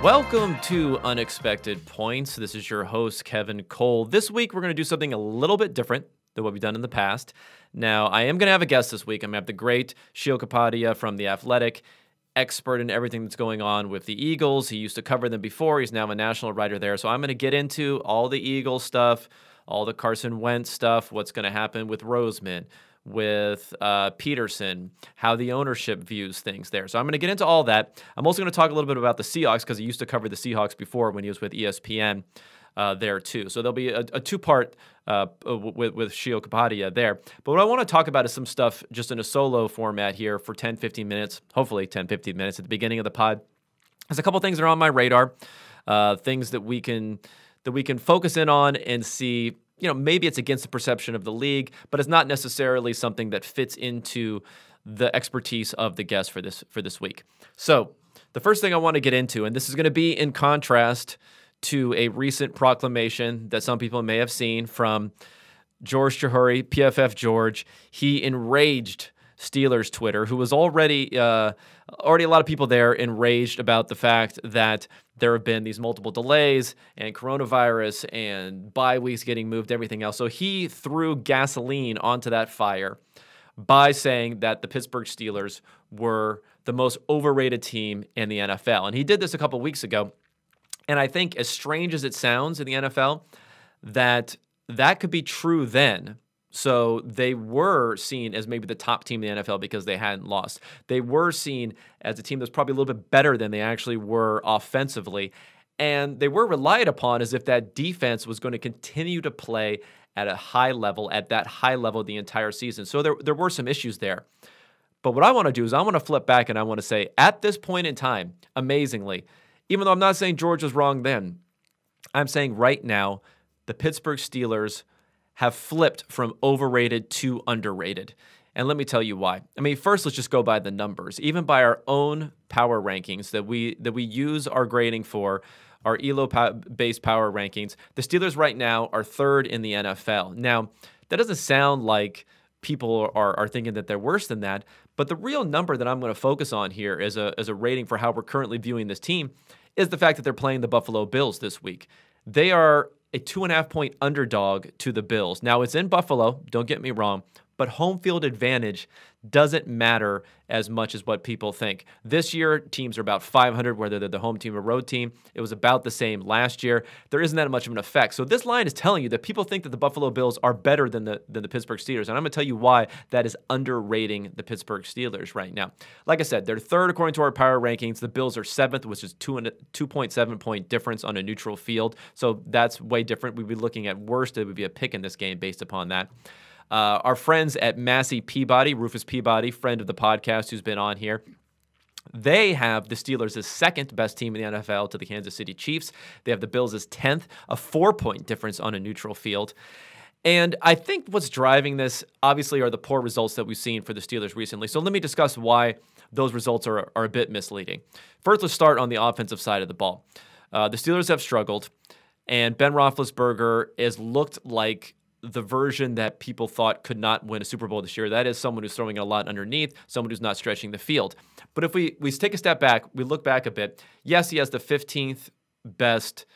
Welcome to Unexpected Points. This is your host, Kevin Cole. This week, we're going to do something a little bit different than what we've done in the past. Now, I am going to have a guest this week. I'm going to have the great Sheil Kapadia from The Athletic, expert in everything that's going on with the Eagles. He used to cover them before. He's now a national writer there. So I'm going to get into all the Eagles stuff, all the Carson Wentz stuff, what's going to happen with Roseman, with Peterson, how the ownership views things there. So I'm going to get into all that. I'm also going to talk a little bit about the Seahawks because he used to cover the Seahawks before when he was with ESPN there too. So there'll be a two-part with Shio Kapadia there. But what I want to talk about is some stuff just in a solo format here for 10, 15 minutes, hopefully 10, 15 minutes at the beginning of the pod. There's a couple things that are on my radar, things that we can focus in on and see. You know, maybe it's against the perception of the league, but it's not necessarily something that fits into the expertise of the guest for this week. So the first thing I want to get into, and this is going to be in contrast to a recent proclamation that some people may have seen from George Chahuri, PFF George. He enraged Steelers Twitter, who was already a lot of people there enraged about the fact that there have been these multiple delays and coronavirus and bye weeks getting moved, everything else. So he threw gasoline onto that fire by saying that the Pittsburgh Steelers were the most overrated team in the NFL. And he did this a couple weeks ago. And I think, as strange as it sounds in the NFL, that could be true then. So they were seen as maybe the top team in the NFL because they hadn't lost. They were seen as a team that's probably a little bit better than they actually were offensively. And they were relied upon as if that defense was going to continue to play at a high level, at that high level the entire season. So there were some issues there. But what I want to do is I want to flip back and I want to say, at this point in time, amazingly, even though I'm not saying George was wrong then, I'm saying right now the Pittsburgh Steelers have flipped from overrated to underrated. And let me tell you why. I mean, first, let's just go by the numbers. Even by our own power rankings that we use our grading for, our ELO-based power rankings, the Steelers right now are third in the NFL. Now, that doesn't sound like people are thinking that they're worse than that, but the real number that I'm going to focus on here as a rating for how we're currently viewing this team is the fact that they're playing the Buffalo Bills this week. They are a 2.5-point underdog to the Bills. Now, it's in Buffalo, don't get me wrong, but home field advantage doesn't matter as much as what people think. This year, teams are about 500, whether they're the home team or road team. It was about the same last year. There isn't that much of an effect. So this line is telling you that people think that the Buffalo Bills are better than the Pittsburgh Steelers, and I'm going to tell you why that is underrating the Pittsburgh Steelers right now. Like I said, they're third according to our power rankings. The Bills are seventh, which is 2.7-point difference on a neutral field. So that's way different. We'd be looking at worst. It would be a pick in this game based upon that. Our friends at Massey Peabody, Rufus Peabody, friend of the podcast who's been on here, they have the Steelers as second best team in the NFL to the Kansas City Chiefs. They have the Bills as 10th, a 4-point difference on a neutral field. And I think what's driving this, obviously, are the poor results that we've seen for the Steelers recently. So let me discuss why those results are a bit misleading. First, let's start on the offensive side of the ball. The Steelers have struggled, and Ben Roethlisberger has looked like the version that people thought could not win a Super Bowl this year. That is someone who's throwing a lot underneath, someone who's not stretching the field. But if we take a step back, we look back a bit, yes, he has the 15th best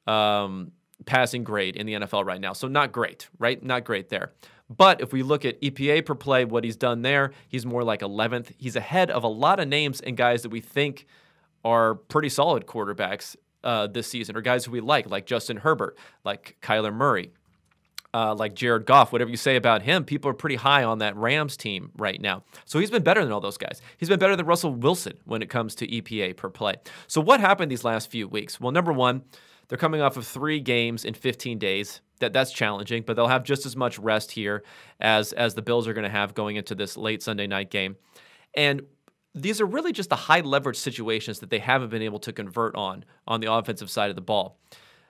passing grade in the NFL right now. So not great, right? Not great there. But if we look at EPA per play, what he's done there, he's more like 11th. He's ahead of a lot of names and guys that we think are pretty solid quarterbacks this season, or guys who we like Justin Herbert, like Kyler Murray, like Jared Goff. Whatever you say about him, people are pretty high on that Rams team right now. So he's been better than all those guys. He's been better than Russell Wilson when it comes to EPA per play. So what happened these last few weeks? Well, number one, they're coming off of 3 games in 15 days. That's challenging, but they'll have just as much rest here as the Bills are going to have going into this late Sunday night game. And these are really just the high leverage situations that they haven't been able to convert on the offensive side of the ball.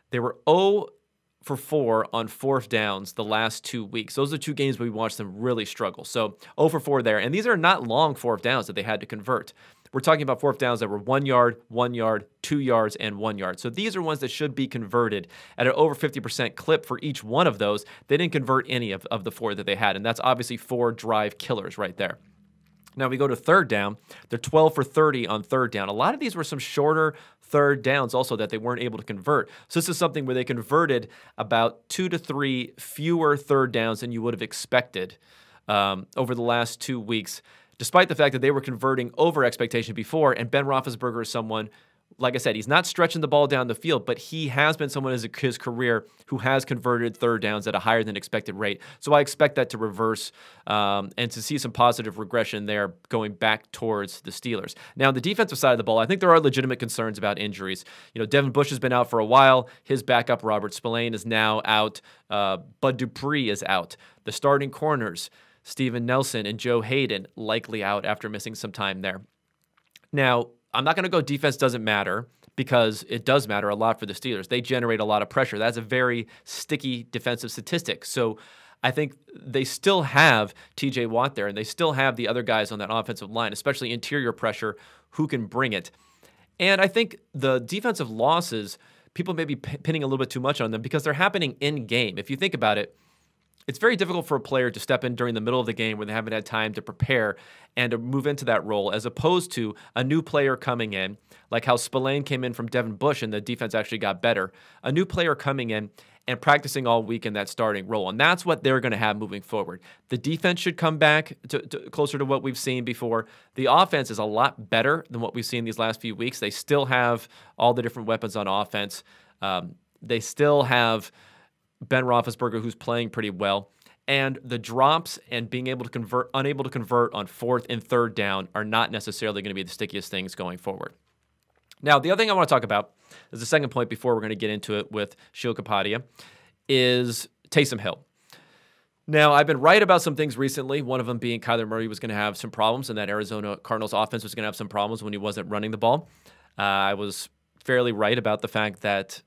They were 0 for 4 on 4th downs the last 2 weeks. Those are 2 games where we watched them really struggle. So 0 for 4 there. And these are not long 4th downs that they had to convert. We're talking about 4th downs that were 1 yard, 1 yard, 2 yards, and 1 yard. So these are ones that should be converted at an over 50% clip for each one of those. They didn't convert any of the 4 that they had. And that's obviously 4 drive killers right there. Now we go to 3rd down. They're 12 for 30 on 3rd down. A lot of these were some shorter third downs also that they weren't able to convert. So this is something where they converted about 2 to 3 fewer third downs than you would have expected over the last 2 weeks, despite the fact that they were converting over expectation before. And Ben Roethlisberger is someone, like I said, he's not stretching the ball down the field, but he has been someone in his career who has converted third downs at a higher than expected rate. So I expect that to reverse and to see some positive regression there going back towards the Steelers. Now, on the defensive side of the ball, I think there are legitimate concerns about injuries. Devin Bush has been out for a while. His backup, Robert Spillane, is now out. Bud Dupree is out. The starting corners, Steven Nelson and Joe Hayden, likely out after missing some time there. Now, I'm not going to go defense doesn't matter, because it does matter a lot for the Steelers. They generate a lot of pressure. That's a very sticky defensive statistic. So I think they still have TJ Watt there, and they still have the other guys on that offensive line, especially interior pressure, who can bring it. And I think the defensive losses, people may be pinning a little bit too much on them because they're happening in game. If you think about it, it's very difficult for a player to step in during the middle of the game when they haven't had time to prepare and to move into that role, as opposed to a new player coming in, like how Spillane came in from Devin Bush and the defense actually got better. A new player coming in and practicing all week in that starting role. And that's what they're going to have moving forward. The defense should come back to closer to what we've seen before. The offense is a lot better than what we've seen these last few weeks. They still have all the different weapons on offense. They still have Ben Roethlisberger, who's playing pretty well. And the drops and being able to convert, unable to convert on fourth and third down are not necessarily going to be the stickiest things going forward. Now, the other thing I want to talk about is the second point before we're going to get into it with Sheil Kapadia is Taysom Hill. Now, I've been right about some things recently, one of them being Kyler Murray was going to have some problems and that Arizona Cardinals offense was going to have some problems when he wasn't running the ball. I was fairly right about the fact that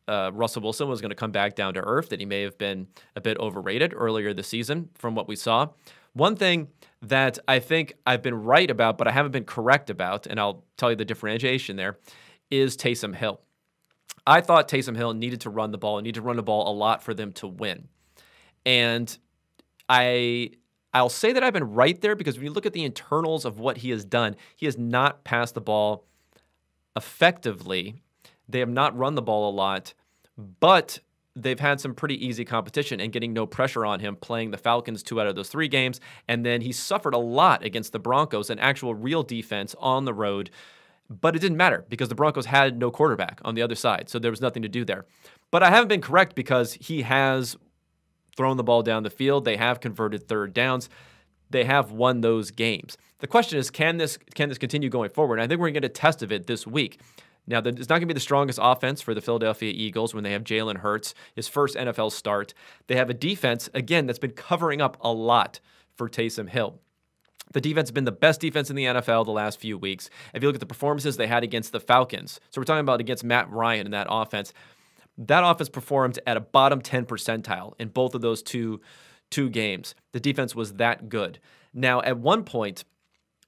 Russell Wilson was going to come back down to earth, that he may have been a bit overrated earlier this season from what we saw. One thing that I think I've been right about, but I haven't been correct about, and I'll tell you the differentiation there, is Taysom Hill. I thought Taysom Hill needed to run the ball and needed to run the ball a lot for them to win. And I'll say that I've been right there because when you look at the internals of what he has done, he has not passed the ball effectively. They have not run the ball a lot, but they've had some pretty easy competition and getting no pressure on him, playing the Falcons 2 out of those 3 games. And then he suffered a lot against the Broncos, an actual real defense on the road. But it didn't matter because the Broncos had no quarterback on the other side, so there was nothing to do there. But I haven't been correct because he has thrown the ball down the field. They have converted third downs. They have won those games. The question is, can this continue going forward? And I think we're going to get a test of it this week. Now, it's not going to be the strongest offense for the Philadelphia Eagles when they have Jalen Hurts, his first NFL start. They have a defense, again, that's been covering up a lot for Taysom Hill. The defense has been the best defense in the NFL the last few weeks. If you look at the performances they had against the Falcons, so we're talking about against Matt Ryan in that offense performed at a bottom 10 percentile in both of those two games. The defense was that good. Now, at one point,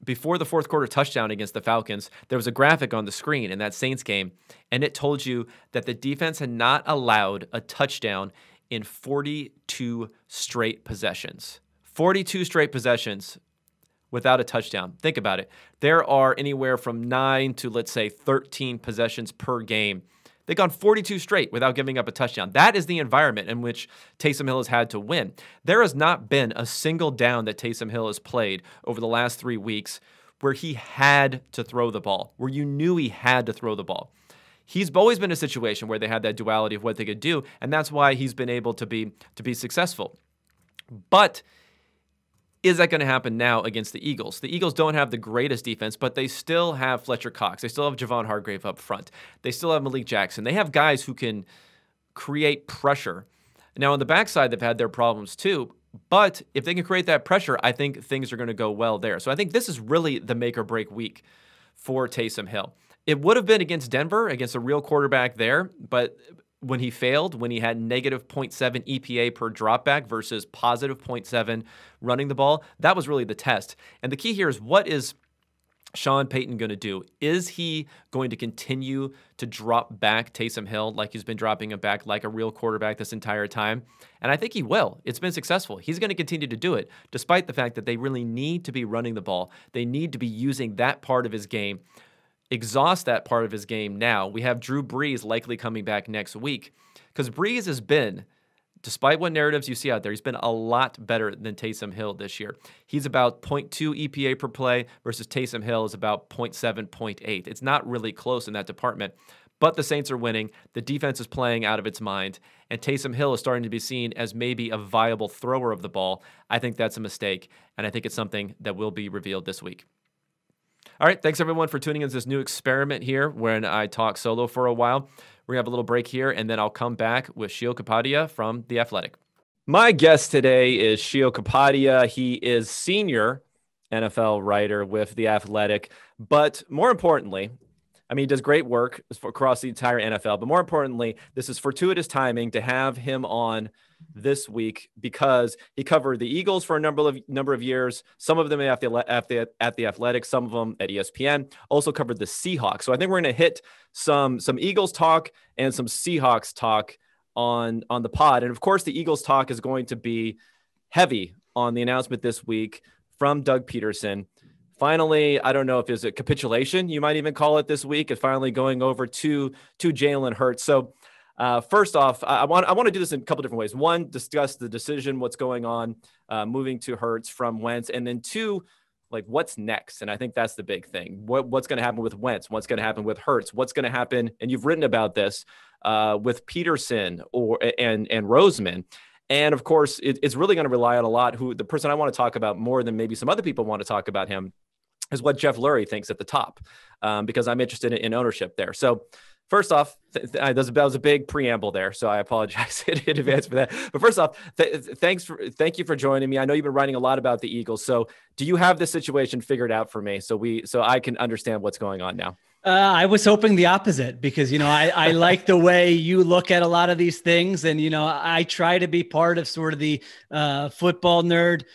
before the fourth quarter touchdown against the Falcons, there was a graphic on the screen in that Saints game, and it told you that the defense had not allowed a touchdown in 42 straight possessions. 42 straight possessions without a touchdown. Think about it. There are anywhere from 9 to, let's say, 13 possessions per game. They've gone 42 straight without giving up a touchdown. That is the environment in which Taysom Hill has had to win. There has not been a single down that Taysom Hill has played over the last 3 weeks where he had to throw the ball, where you knew he had to throw the ball. He's always been in a situation where they had that duality of what they could do, and that's why he's been able to be successful. But is that going to happen now against the Eagles? The Eagles don't have the greatest defense, but they still have Fletcher Cox. They still have Javon Hargrave up front. They still have Malik Jackson. They have guys who can create pressure. Now, on the backside, they've had their problems too, but if they can create that pressure, I think things are going to go well there. So I think this is really the make or break week for Taysom Hill. It would have been against Denver, against a real quarterback there, but when he failed, when he had negative 0.7 EPA per dropback versus positive 0.7 running the ball, that was really the test. And the key here is, what is Sean Payton going to do? Is he going to continue to drop back Taysom Hill like he's been dropping him back like a real quarterback this entire time? And I think he will. It's been successful. He's going to continue to do it, despite the fact that they really need to be running the ball. They need to be using that part of his game exhaust that part of his game now. We have Drew Brees likely coming back next week because Brees has been, despite what narratives you see out there, he's been a lot better than Taysom Hill this year. He's about 0.2 EPA per play versus Taysom Hill is about 0.7, 0.8. It's not really close in that department, but the Saints are winning. The defense is playing out of its mind, and Taysom Hill is starting to be seen as maybe a viable thrower of the ball. I think that's a mistake, and I think it's something that will be revealed this week. All right, thanks everyone for tuning into this new experiment here when I talk solo for a while. We're going to have a little break here, and then I'll come back with Sheil Kapadia from The Athletic. My guest today is Shio Kapadia. He is senior NFL writer with The Athletic, but more importantly, I mean, he does great work across the entire NFL, but more importantly, this is fortuitous timing to have him on this week because he covered the Eagles for a number of years, some of them at the Athletic, some of them at ESPN, also covered the Seahawks. So I think we're going to hit some Eagles talk and some Seahawks talk on the pod. And of course, the Eagles talk is going to be heavy on the announcement this week from Doug Peterson. Finally, I don't know if it's a capitulation, you might even call it this week, is finally going over to Jalen Hurts. So first off, I want to do this in a couple different ways. One, discuss the decision, what's going on, moving to Hurts from Wentz. And then two, like what's next? And I think that's the big thing. What's going to happen with Wentz? What's going to happen with Hurts? What's going to happen? And you've written about this with Peterson and Roseman. And of course, it's really going to rely on a lot who the person I want to talk about more than maybe some other people want to talk about him is what Jeff Lurie thinks at the top, because I'm interested in ownership there. So first off, that was a big preamble there, so I apologize in advance for that. But first off, thank you for joining me. I know you've been writing a lot about the Eagles. So do you have this situation figured out for me so I can understand what's going on now? I was hoping the opposite because, I like the way you look at a lot of these things. And, I try to be part of sort of the football nerd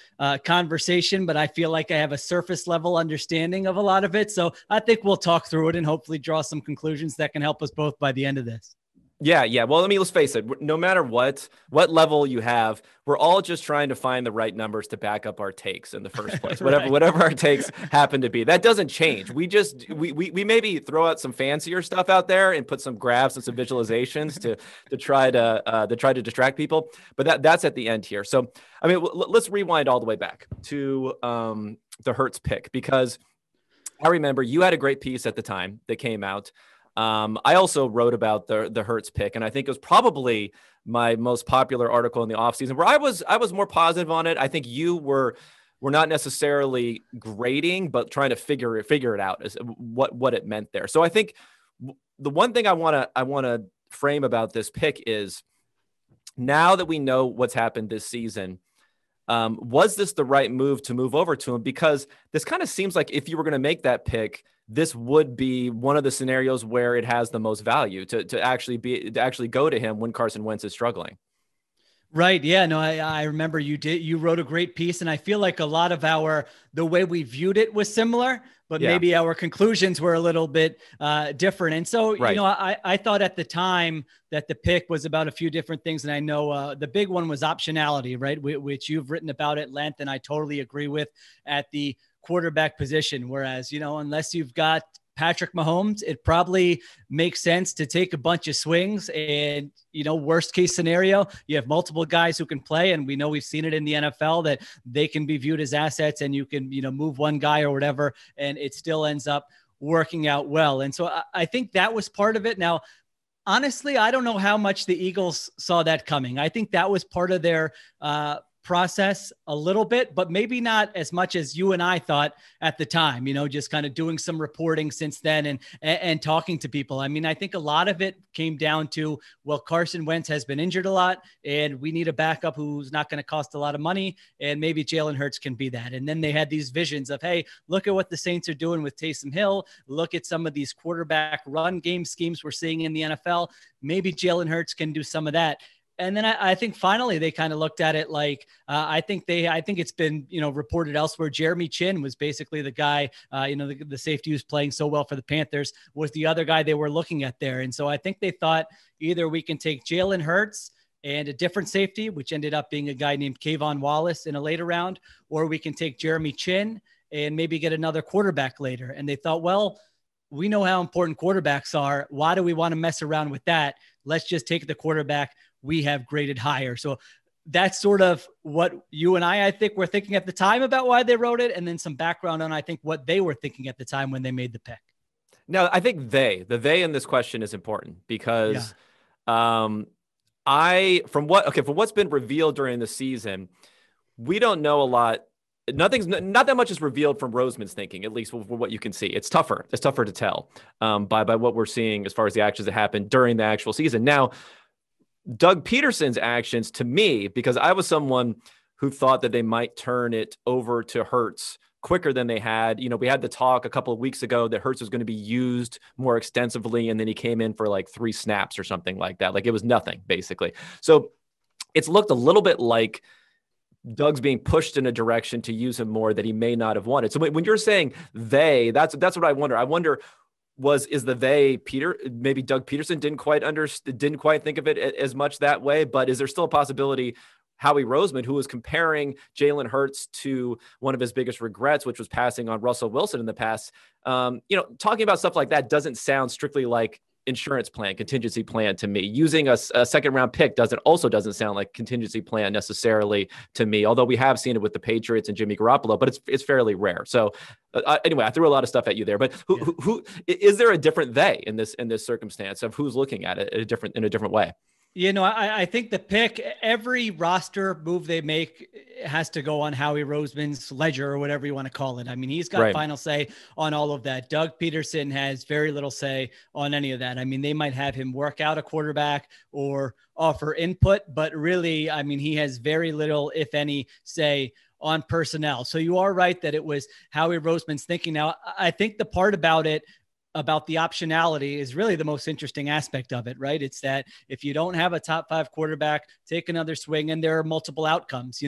conversation, but I feel like I have a surface level understanding of a lot of it. So I think we'll talk through it and hopefully draw some conclusions that can help us both by the end of this. Yeah. Well, let's face it. No matter what level you have, we're all just trying to find the right numbers to back up our takes in the first place. Right. Whatever our takes happen to be, that doesn't change. We maybe throw out some fancier stuff out there and put some graphs and some visualizations to try to distract people. But that's at the end here. So I mean, let's rewind all the way back to the Hurts pick, because I remember you had a great piece at the time that came out. I also wrote about the Hurts pick, and I think it was probably my most popular article in the offseason where I was more positive on it. I think you were not necessarily grading, but trying to figure it out as what it meant there. So I think the one thing I want to frame about this pick is, now that we know what's happened this season, was this the right move to move over to him? Because this kind of seems like if you were going to make that pick, this would be one of the scenarios where it has the most value to actually go to him when Carson Wentz is struggling. Right. Yeah, no, I remember you wrote a great piece, and I feel like a lot of the way we viewed it was similar, but maybe our conclusions were a little bit different. And so, right. I thought at the time that the pick was about a few different things. And I know the big one was optionality, right? Which you've written about at length, and I totally agree with at the quarterback position. Whereas, unless you've got Patrick Mahomes, it probably makes sense to take a bunch of swings and, worst case scenario, you have multiple guys who can play. And we know we've seen it in the NFL that they can be viewed as assets, and you can, move one guy or whatever, and it still ends up working out well. And so I think that was part of it. Now, honestly, I don't know how much the Eagles saw that coming. I think that was part of their process a little bit, but maybe not as much as you and I thought at the time, just kind of doing some reporting since then and talking to people. I mean, I think a lot of it came down to, well, Carson Wentz has been injured a lot, and we need a backup who's not going to cost a lot of money, and maybe Jalen Hurts can be that. And then they had these visions of, hey, look at what the Saints are doing with Taysom Hill. Look at some of these quarterback run game schemes we're seeing in the NFL. Maybe Jalen Hurts can do some of that. And then I think finally they kind of looked at it like, I think it's been, reported elsewhere. Jeremy Chin was basically the guy, the safety who's playing so well for the Panthers was the other guy they were looking at there. And so I think they thought either we can take Jalen Hurts and a different safety, which ended up being a guy named Kayvon Wallace in a later round, or we can take Jeremy Chin and maybe get another quarterback later. And they thought, well, we know how important quarterbacks are. Why do we want to mess around with that? Let's just take the quarterback we have graded higher. So that's sort of what you and I think were thinking at the time about why they wrote it. And then some background on, I think, what they were thinking at the time when they made the pick. Now, I think the they in this question is important because from what's been revealed during the season, we don't know a lot. Not that much is revealed from Roseman's thinking, at least for what you can see. It's tougher to tell by what we're seeing as far as the actions that happened during the actual season. Now, Doug Peterson's actions, to me, because I was someone who thought that they might turn it over to Hurts quicker than they had. We had the talk a couple of weeks ago that Hurts was going to be used more extensively, and then he came in for like 3 snaps or something like that. Like it was nothing, basically. So it's looked a little bit like Doug's being pushed in a direction to use him more that he may not have wanted. So when you're saying that's what I wonder. I wonder, is the they maybe Doug Peterson didn't quite think of it as much that way, but is there still a possibility Howie Roseman, who was comparing Jalen Hurts to one of his biggest regrets, which was passing on Russell Wilson in the past, talking about stuff like that doesn't sound strictly like contingency plan to me. Using a second round pick doesn't sound like contingency plan necessarily to me, although we have seen it with the Patriots and Jimmy Garoppolo, but it's fairly rare. So anyway, I threw a lot of stuff at you there, but who is there a different they in this circumstance of who's looking at it in a different way? I think the pick, every roster move they make has to go on Howie Roseman's ledger or whatever you want to call it. I mean, he's got final say on all of that. Doug Peterson has very little say on any of that. I mean, they might have him work out a quarterback or offer input, but really, I mean, he has very little, if any, say on personnel. So you are right that it was Howie Roseman's thinking. Now, I think the part about the optionality is really the most interesting aspect of it, right? It's that if you don't have a top 5 quarterback, take another swing, and there are multiple outcomes.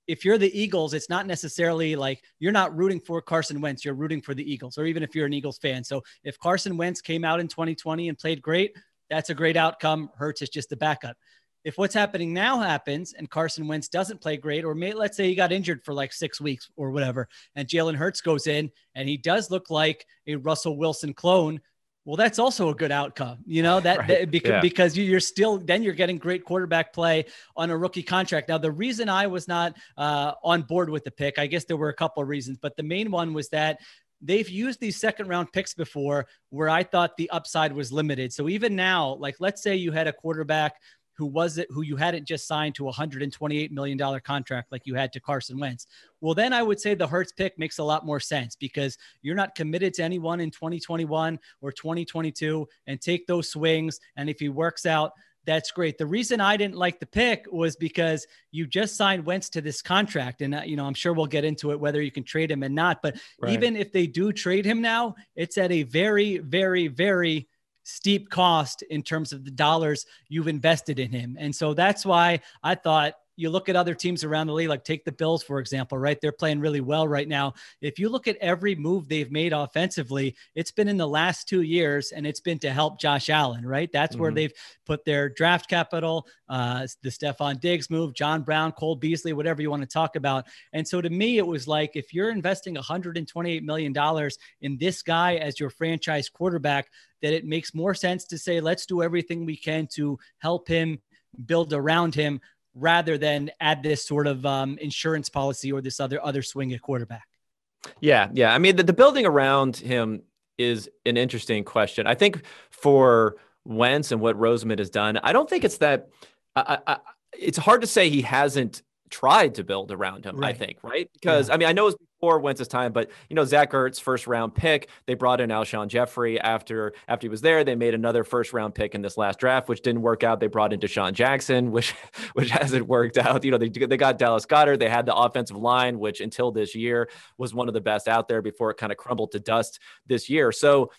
If you're the Eagles, it's not necessarily like you're not rooting for Carson Wentz, you're rooting for the Eagles, or even if you're an Eagles fan. So if Carson Wentz came out in 2020 and played great, that's a great outcome. Hurts is just the backup. If what's happening now happens and Carson Wentz doesn't play great, or let's say he got injured for like 6 weeks or whatever, and Jalen Hurts goes in and he does look like a Russell Wilson clone, well, that's also a good outcome, because you're still, then you're getting great quarterback play on a rookie contract. Now, the reason I was not on board with the pick, I guess there were a couple of reasons, but the main one was that they've used these second round picks before where I thought the upside was limited. So even now, like, let's say you had a quarterback who you hadn't just signed to a $128 million contract like you had to Carson Wentz. Well, then I would say the Hurts pick makes a lot more sense because you're not committed to anyone in 2021 or 2022, and take those swings. And if he works out, that's great. The reason I didn't like the pick was because you just signed Wentz to this contract. And, I'm sure we'll get into it, whether you can trade him and not, but even if they do trade him now, it's at a very, very, very steep cost in terms of the dollars you've invested in him. And so that's why I thought, you look at other teams around the league, like take the Bills, for example, right? They're playing really well right now. If you look at every move they've made offensively, it's been in the last 2 years, and it's been to help Josh Allen, right? That's where they've put their draft capital, the Stephon Diggs move, John Brown, Cole Beasley, whatever you want to talk about. And so to me, it was like, if you're investing $128 million in this guy as your franchise quarterback, that it makes more sense to say, let's do everything we can to help him, build around him, rather than add this sort of insurance policy or this other swing at quarterback. Yeah. I mean, the building around him is an interesting question. I think for Wentz and what Roseman has done, I don't think it's that it's hard to say he hasn't tried to build around him, right. I think, right? Because I mean, I know it was before Wentz's time, but Zach Ertz, first round pick, they brought in Alshon Jeffrey after he was there. They made another first round pick in this last draft, which didn't work out. They brought in Deshaun Jackson, which hasn't worked out. They got Dallas Goedert. They had the offensive line, which until this year was one of the best out there before it kind of crumbled to dust this year. So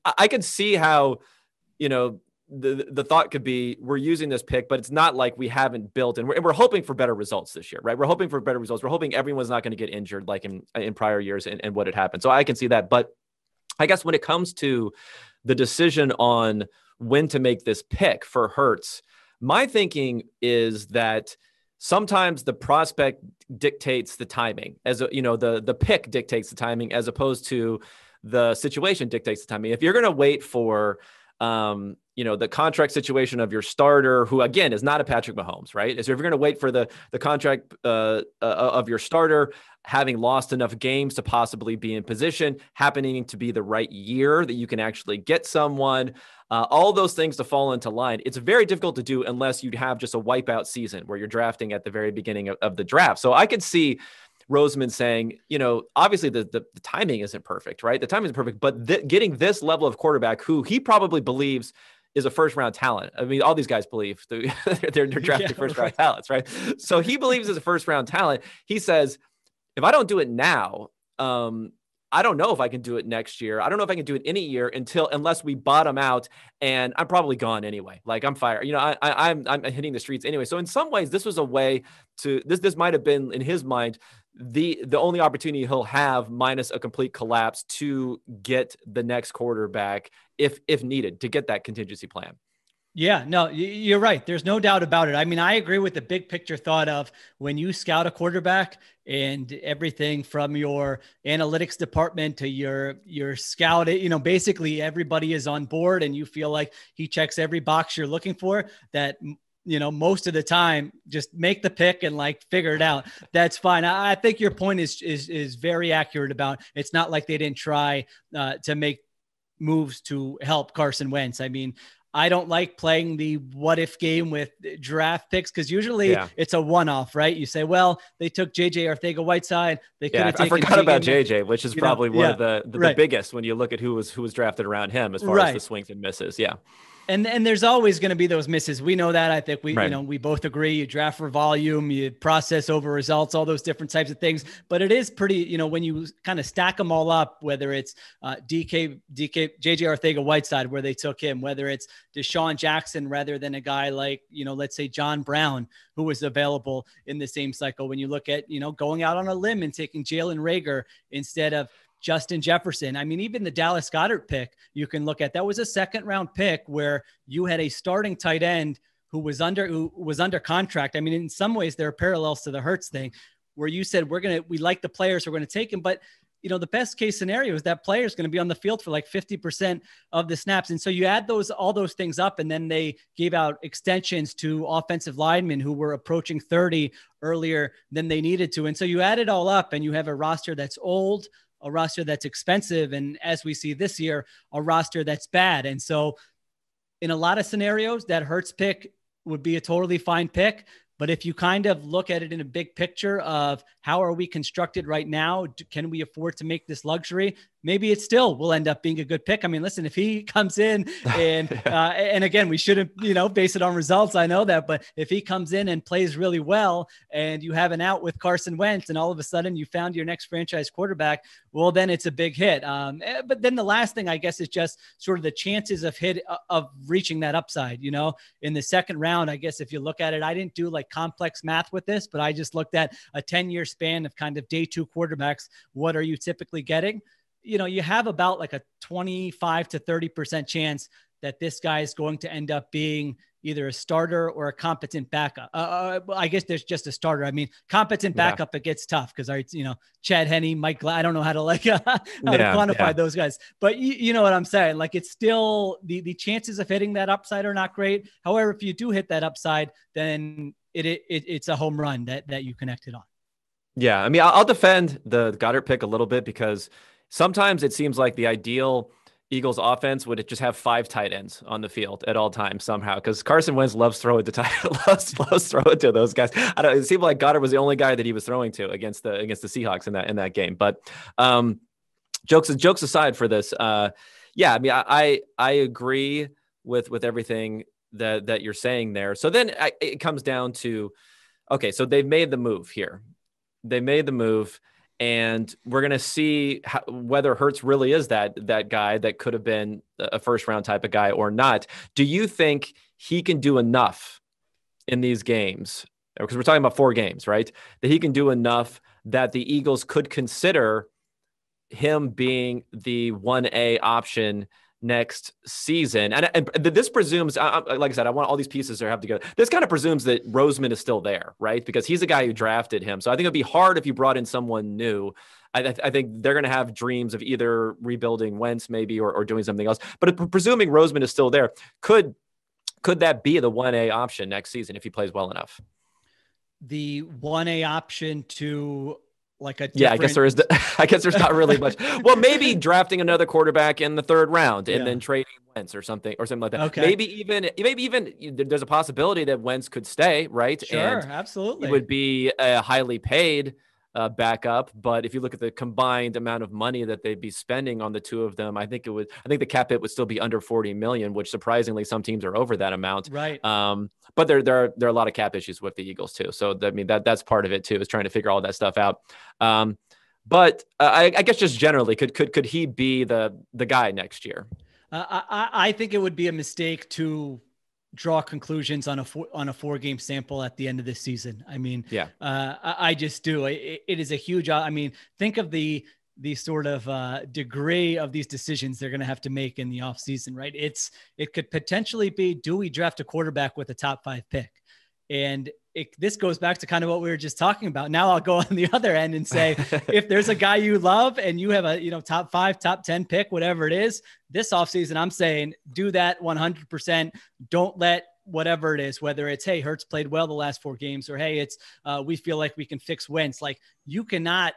I could see how, the thought could be, we're using this pick, but it's not like we haven't built, and we're hoping for better results this year, right? We're hoping for better results. We're hoping everyone's not going to get injured like in prior years and what had happened. So I can see that. But I guess when it comes to the decision on when to make this pick for Hurts, my thinking is that sometimes the prospect dictates the timing, the pick dictates the timing, as opposed to the situation dictates the timing. If you're going to wait for, the contract situation of your starter, who again is not a Patrick Mahomes, right? So if you're going to wait for the contract of your starter, having lost enough games to possibly be in position, happening to be the right year that you can actually get someone, all those things to fall into line, it's very difficult to do unless you have just a wipeout season where you're drafting at the very beginning of the draft. So I could see Roseman saying, obviously the timing isn't perfect, right? The timing isn't perfect, but getting this level of quarterback who he probably believes is a first-round talent. I mean, all these guys believe they're drafting first-round talents, right? So he believes as a first-round talent. He says, if I don't do it now, I don't know if I can do it next year. I don't know if I can do it any year unless we bottom out, and I'm probably gone anyway. Like I'm fired. I'm hitting the streets anyway. So in some ways, this was a way to this might have been in his mind the only opportunity he'll have, minus a complete collapse, to get the next quarterback if needed, to get that contingency plan. Yeah, no, you're right. There's no doubt about it. I mean, I agree with the big picture thought of when you scout a quarterback and everything from your analytics department to your scout, basically everybody is on board and you feel like he checks every box you're looking for, that most of the time, just make the pick and figure it out. That's fine. I think your point is very accurate about, it's not like they didn't try to make moves to help Carson Wentz. I mean, I don't like playing the what if game with draft picks because usually it's a one-off, right? You say, well, they took JJ Arcega-Whiteside. They could have taken. I forgot about JJ, which is probably one of the biggest when you look at who was drafted around him as far as the swings and misses. Yeah. And there's always going to be those misses. We know that. I think we both agree. You draft for volume, you process over results, all those different types of things. But it is pretty, when you kind of stack them all up, whether it's JJ Arcega-Whiteside, where they took him, whether it's Deshaun Jackson rather than a guy like, let's say John Brown, who was available in the same cycle. When you look at, going out on a limb and taking Jalen Reagor instead of Justin Jefferson. I mean, even the Dallas Goedert pick, you can look at, that was a second-round pick where you had a starting tight end who was under contract. I mean, in some ways there are parallels to the Hurts thing where you said, we like the players, we're going to take him. But, the best case scenario is that player is going to be on the field for 50% of the snaps. And so you add all those things up, and then they gave out extensions to offensive linemen who were approaching 30 earlier than they needed to. And so you add it all up and you have a roster that's old, a roster that's expensive, and as we see this year, a roster that's bad. And so in a lot of scenarios, that Hurts pick would be a totally fine pick. But if you kind of look at it in a big picture of how are we constructed right now, can we afford to make this luxury? Maybe it still will end up being a good pick. I mean, listen, if he comes in and and again, we shouldn't, base it on results. I know that, but if he comes in and plays really well and you have an out with Carson Wentz and all of a sudden you found your next franchise quarterback, well, then it's a big hit. But then the last thing, I guess, is just sort of the chances of reaching that upside, in the second round. I guess if you look at it, I didn't do complex math with this, but I just looked at a 10-year span of kind of day two quarterbacks. What are you typically getting? You have about a 25 to 30% chance that this guy is going to end up being either a starter or a competent backup. I guess there's just a starter. I mean, competent backup, it gets tough because Chad Henne, Mike Glad, I don't know how to quantify those guys, but you know what I'm saying? It's still the chances of hitting that upside are not great. However, if you do hit that upside, then it's a home run that you connected on. Yeah. I mean, I'll defend the Goddard pick a little bit because sometimes it seems like the ideal Eagles offense would just have 5 tight ends on the field at all times somehow, because Carson Wentz loves throwing to loves throwing to those guys. It seemed like Goddard was the only guy that he was throwing to against the Seahawks in that game. But jokes aside for this, I mean, I agree with everything that you're saying there. So then it comes down to, okay, so they've made the move here. They made the move. And we're going to see whether Hurts really is that guy that could have been a first round type of guy or not. Do you think he can do enough in these games? Because we're talking about 4 games, right? That he can do enough that the Eagles could consider him being the 1A option next season. And this presumes, like I said, I want all these pieces to have together. This kind of presumes that Roseman is still there, right? Because he's the guy who drafted him. So I think it'd be hard if you brought in someone new. I think they're going to have dreams of either rebuilding Wentz maybe or doing something else. But presuming Roseman is still there, could that be the 1A option next season if he plays well enough? The 1A option to like a different... Yeah, I guess there's not really much. Well, maybe drafting another quarterback in the third round and then trading Wentz or something like that. Okay. Maybe even there's a possibility that Wentz could stay, right? Sure, and absolutely. It would be a highly paid backup, but if you look at the combined amount of money that they'd be spending on the two of them, I think the cap hit would still be under 40 million, which surprisingly some teams are over that amount. Right. But there are a lot of cap issues with the Eagles too. So I mean that's part of it too, is trying to figure all that stuff out. But I guess just generally, could he be the guy next year? I think it would be a mistake to draw conclusions on a 4-game sample at the end of this season. I mean, I just do. It is a huge, I mean, think of the sort of degree of these decisions they're going to have to make in the off season, right? It could potentially be, do we draft a quarterback with a top 5 pick? And this goes back to kind of what we were just talking about. Now I'll go on the other end and say, if there's a guy you love and you have a, top 5, top 10 pick, whatever it is, this offseason, I'm saying do that 100%. Don't let whatever it is, whether it's, hey, Hurts played well the last 4 games, or, hey, it's we feel like we can fix Wentz. Like, you cannot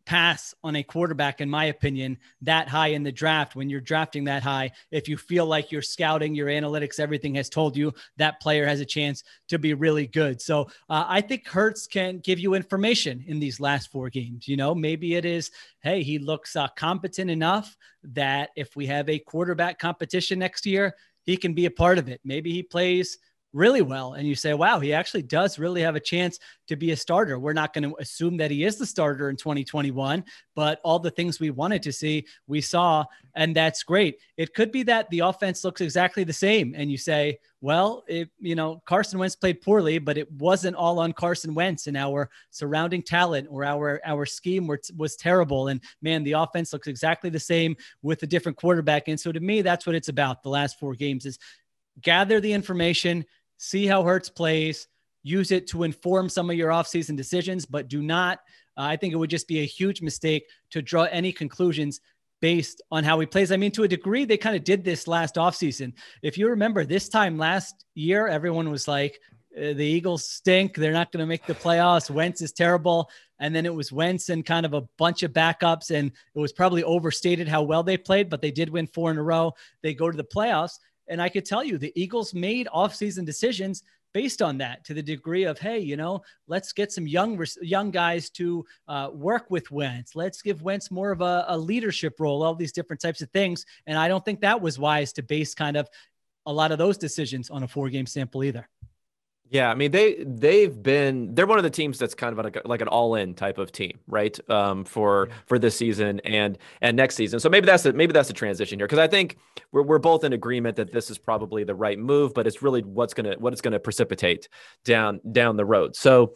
pass on a quarterback, in my opinion, that high in the draft. When you're drafting that high, if you feel like your scouting, your analytics, everything has told you that player has a chance to be really good. So I think Hurts can give you information in these last 4 games. Maybe it is, hey, he looks competent enough that if we have a quarterback competition next year, he can be a part of it. Maybe he plays really well and you say, wow, he actually does really have a chance to be a starter. We're not going to assume that he is the starter in 2021, but all the things we wanted to see, we saw, and that's great. It could be that the offense looks exactly the same and you say, well, Carson Wentz played poorly, but it wasn't all on Carson Wentz, and our surrounding talent or our scheme was terrible. And man, the offense looks exactly the same with a different quarterback. And so to me, that's what it's about. The last 4 games is gather the information, see how Hurts plays, use it to inform some of your offseason decisions, but do not, I think it would just be a huge mistake to draw any conclusions based on how he plays. I mean, to a degree, they kind of did this last offseason. If you remember this time last year, everyone was like, the Eagles stink. They're not going to make the playoffs. Wentz is terrible. And then it was Wentz and kind of a bunch of backups. And it was probably overstated how well they played, but they did win 4 in a row. They go to the playoffs. And I could tell you the Eagles made offseason decisions based on that, to the degree of, hey, let's get some young guys to work with Wentz. Let's give Wentz more of a leadership role, all these different types of things. And I don't think that was wise to base kind of a lot of those decisions on a 4-game sample either. Yeah, I mean they're one of the teams that's kind of like an all-in type of team, right? For this season and next season. So maybe that's the transition here, because I think we're both in agreement that this is probably the right move, but it's really what it's gonna precipitate down the road. So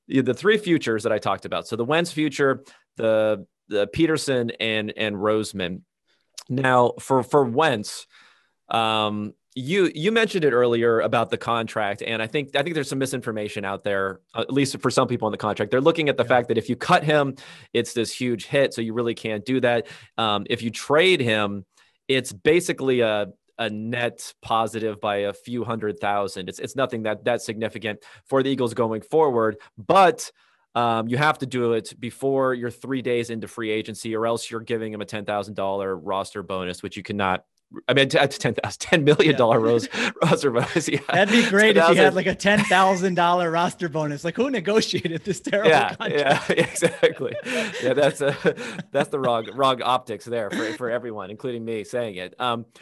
the 3 futures that I talked about. So the Wentz future, the Peterson and Roseman. Now for Wentz, You mentioned it earlier about the contract, and I think there's some misinformation out there, at least for some people on the contract. They're looking at the fact that if you cut him, it's this huge hit, so you really can't do that. If you trade him, it's basically a net positive by a few $100,000. It's nothing that significant for the Eagles going forward, but you have to do it before you're 3 days into free agency, or else you're giving him a $10,000 roster bonus, which you cannot. I mean, $10 million roster bonus. Yeah. That'd be great if you had like a $10,000 roster bonus. Like, who negotiated this terrible contract? Yeah, exactly. Yeah, that's the wrong optics there for everyone, including me saying it.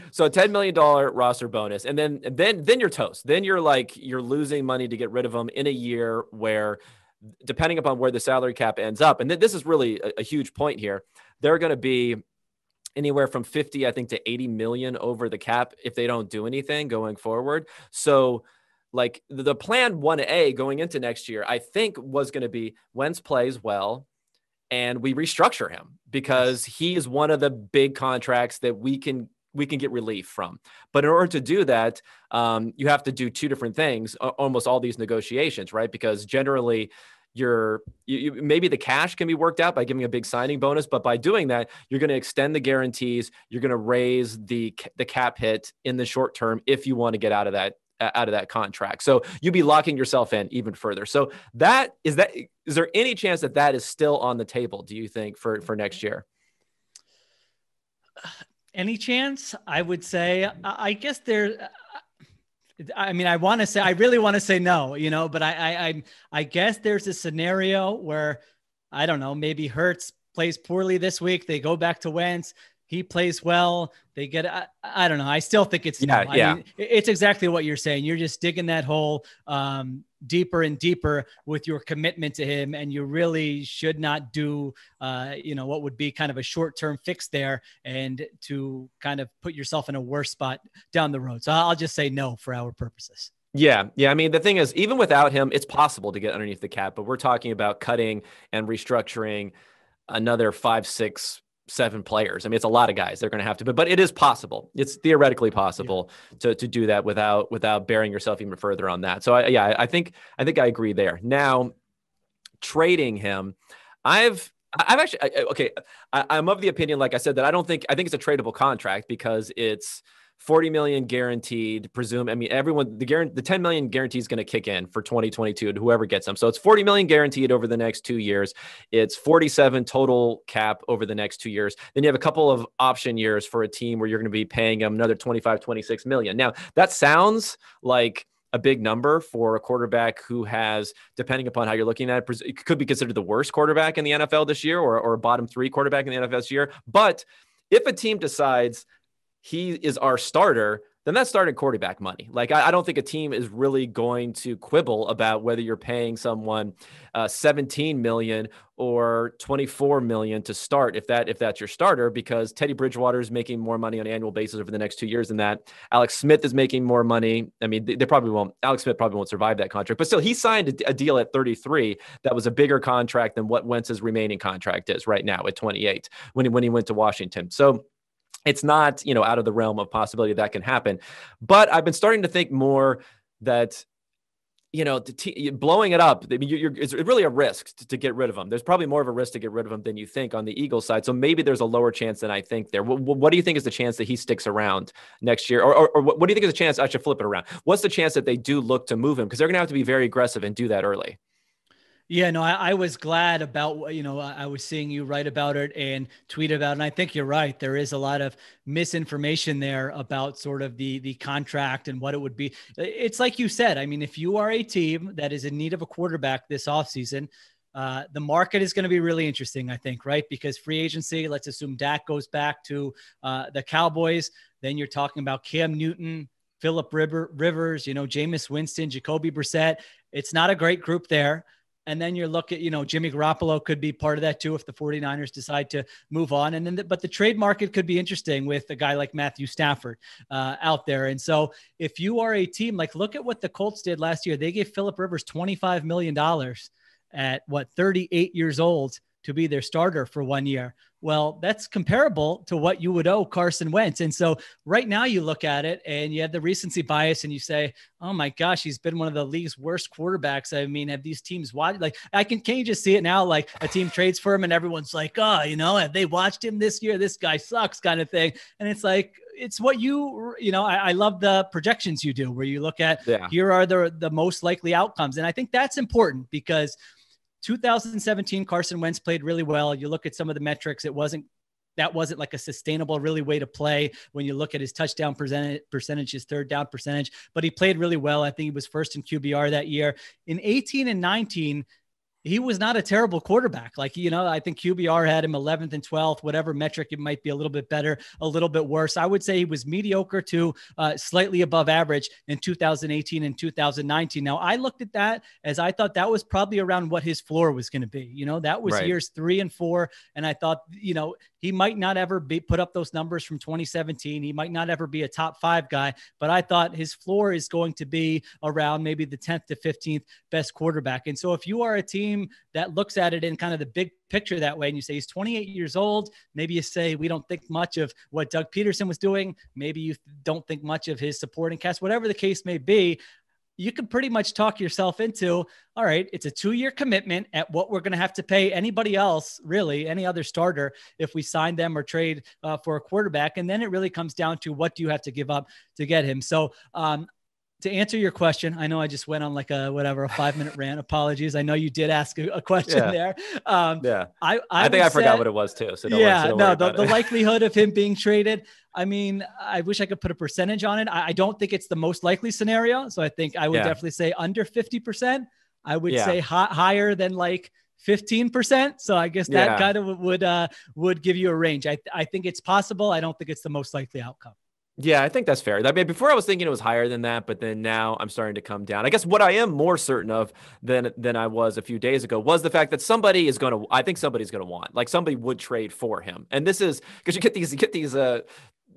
So a $10 million roster bonus, and then you're toast. Then you're losing money to get rid of them in a year where, depending upon where the salary cap ends up, and this is really a huge point here, they're going to be anywhere from 50, I think, to 80 million over the cap if they don't do anything going forward. So like the plan 1A going into next year, I think was going to be Wentz plays well and we restructure him, because he is one of the big contracts that we can we can get relief from. But in order to do that, you have to do two different things, almost all these negotiations, right? Because generally maybe the cash can be worked out by giving a big signing bonus, but by doing that, you're going to extend the guarantees. You're going to raise the cap hit in the short term if you want to get out of that contract. So you'd be locking yourself in even further. So is there any chance that is still on the table, do you think, for next year? Any chance? I would say, I guess I really want to say no, but I guess there's a scenario where, I don't know, maybe Hurts plays poorly this week. They go back to Wentz. He plays well. They get, I don't know. I still think it's, yeah. I mean, it's exactly what you're saying. You're just digging that hole deeper and deeper with your commitment to him. And you really should not do, what would be kind of a short-term fix there and to kind of put yourself in a worse spot down the road. So I'll just say no for our purposes. Yeah. I mean, the thing is, even without him, it's possible to get underneath the cap, but we're talking about cutting and restructuring another 5, 6, 7 players. I mean, it's a lot of guys they're going to have to, but it is possible. It's theoretically possible to do that without burying yourself even further on that. So I think I agree there. Now, trading him, I'm of the opinion, like I said, that I think it's a tradable contract because it's $40 million guaranteed, presume. I mean, the 10 million guarantee is going to kick in for 2022 to whoever gets them. So it's 40 million guaranteed over the next 2 years. It's 47 total cap over the next 2 years. Then you have a couple of option years for a team where you're going to be paying them another 25, 26 million. Now that sounds like a big number for a quarterback who has, depending upon how you're looking at it, it could be considered the worst quarterback in the NFL this year or a bottom 3 quarterback in the NFL this year. But if a team decides he is our starter, then that's starting quarterback money. Like, I don't think a team is really going to quibble about whether you're paying someone 17 million or 24 million to start if that's your starter, because Teddy Bridgewater is making more money on an annual basis over the next 2 years than that. Alex Smith is making more money. I mean, they probably won't. Alex Smith probably won't survive that contract, but still, he signed a deal at 33 that was a bigger contract than what Wentz's remaining contract is right now at 28 when he went to Washington. So it's not, out of the realm of possibility that can happen. But I've been starting to think more that, blowing it up, I mean, it's really a risk to get rid of him. There's probably more of a risk to get rid of him than you think on the Eagles side. So maybe there's a lower chance than I think there. What do you think is the chance that he sticks around next year? Or what do you think is the chance? I should flip it around. What's the chance that they do look to move him? Because they're going to have to be very aggressive and do that early. Yeah, no, I was glad about, I was seeing you write about it and tweet about it. And I think you're right. There is a lot of misinformation there about sort of the contract and what it would be. It's like you said, I mean, if you are a team that is in need of a quarterback this offseason, the market is going to be really interesting, I think, right? Because free agency, let's assume Dak goes back to the Cowboys. Then you're talking about Cam Newton, Phillip Rivers, Jameis Winston, Jacoby Brissett. It's not a great group there. And then you look at, Jimmy Garoppolo could be part of that too if the 49ers decide to move on. And then, but the trade market could be interesting with a guy like Matthew Stafford out there. And so if you are a team, like look at what the Colts did last year. They gave Phillip Rivers $25 million at 38 years old to be their starter for 1 year. Well, that's comparable to what you would owe Carson Wentz. And so right now you look at it and you have the recency bias and you say, oh my gosh, he's been one of the league's worst quarterbacks. I mean, have these teams watched? Like, can you just see it now? Like a team trades for him and everyone's like, oh, have they watched him this year? This guy sucks kind of thing. And it's like, it's what I love the projections you do where you look at, here are the most likely outcomes. And I think that's important because 2017, Carson Wentz played really well. You look at some of the metrics, that wasn't like a sustainable really way to play when you look at his touchdown percentage, his third down percentage, but he played really well. I think he was first in QBR that year. In 18 and 19, he was not a terrible quarterback. Like, I think QBR had him 11th and 12th, whatever metric, it might be a little bit better, a little bit worse. I would say he was mediocre to slightly above average in 2018 and 2019. Now I looked at that as I thought that was probably around what his floor was going to be. That was years 3 and 4. And I thought, He might not ever put up those numbers from 2017. He might not ever be a top 5 guy, but I thought his floor is going to be around maybe the 10th to 15th best quarterback. And so if you are a team that looks at it in kind of the big picture that way, and you say he's 28 years old, maybe you say we don't think much of what Doug Peterson was doing. Maybe you don't think much of his supporting cast, whatever the case may be. You can pretty much talk yourself into, all right, it's a 2-year commitment at what we're going to have to pay anybody else, really, any other starter, if we sign them or trade for a quarterback. And then it really comes down to what do you have to give up to get him? So to answer your question, I know I just went on like a 5-minute rant. Apologies. I know you did ask a question there. I think I forgot what it was too. So the likelihood of him being traded. I mean, I wish I could put a percentage on it. I don't think it's the most likely scenario. So I think I would definitely say under 50%. I would say higher than like 15%. So I guess that kind of would give you a range. I think it's possible. I don't think it's the most likely outcome. Yeah, I think that's fair. I mean, before I was thinking it was higher than that, but then now I'm starting to come down. I guess what I am more certain of than I was a few days ago was the fact that somebody's going to want, like somebody would trade for him. And this is because you get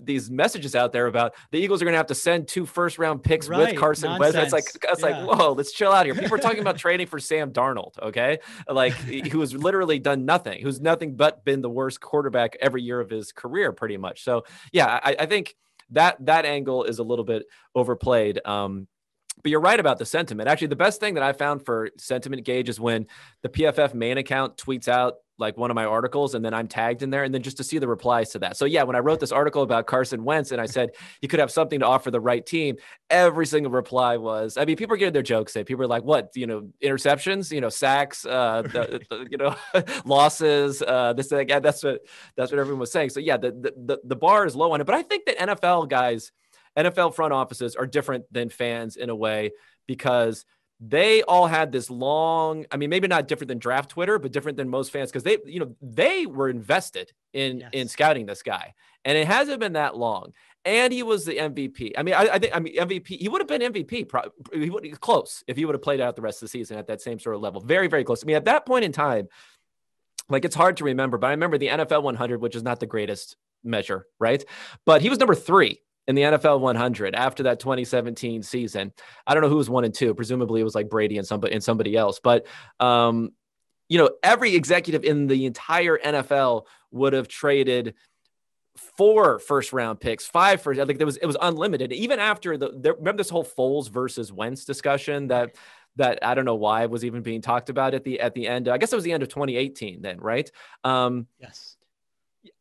these messages out there about the Eagles are going to have to send 2 first-round picks with Carson Wentz. It's like, whoa, let's chill out here. People are talking about trading for Sam Darnold, okay? Like, who has literally done nothing, who's nothing but been the worst quarterback every year of his career, pretty much. So, yeah, I think that angle is a little bit overplayed. But you're right about the sentiment. Actually, the best thing that I found for sentiment gauge is when the PFF main account tweets out like one of my articles and then I'm tagged in there, and then just to see the replies to that. So yeah, when I wrote this article about Carson Wentz and I said he could have something to offer the right team, every single reply was, I mean, people are getting their jokes in. People are like, what, interceptions, sacks, losses, this, that, that's what everyone was saying. So yeah, the bar is low on it, but I think that NFL front offices are different than fans in a way, because they all had this long, I mean, maybe not different than draft Twitter, but different than most fans, because they were invested in scouting this guy, and it hasn't been that long. And he was the MVP. I mean, I think MVP, he would have been MVP, he would be close if he would have played out the rest of the season at that same sort of level. Very, very close. I mean, at that point in time, like, it's hard to remember, but I remember the NFL 100, which is not the greatest measure, right? But he was number 3 in the NFL 100 after that 2017 season. I don't know who was 1 and 2. Presumably it was like Brady and somebody else. But, every executive in the entire NFL would have traded 4 first-round picks, 5 first. I think it was unlimited. Even after remember this whole Foles versus Wentz discussion that I don't know why was even being talked about at the end. I guess it was the end of 2018 then, right? Yes.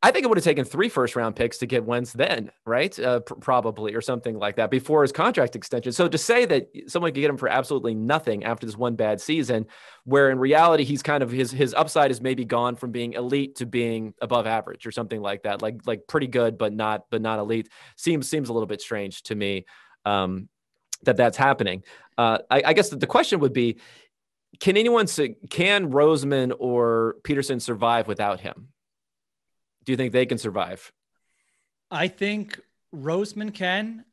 I think it would have taken 3 first-round picks to get Wentz then, right? Probably, or something like that before his contract extension. So to say that someone could get him for absolutely nothing after this one bad season, where in reality he's kind of his upside is maybe gone from being elite to being above average or something like that, like pretty good but not elite, seems a little bit strange to me that's happening. I guess the question would be, can Roseman or Peterson survive without him? Do you think they can survive? I think Roseman can.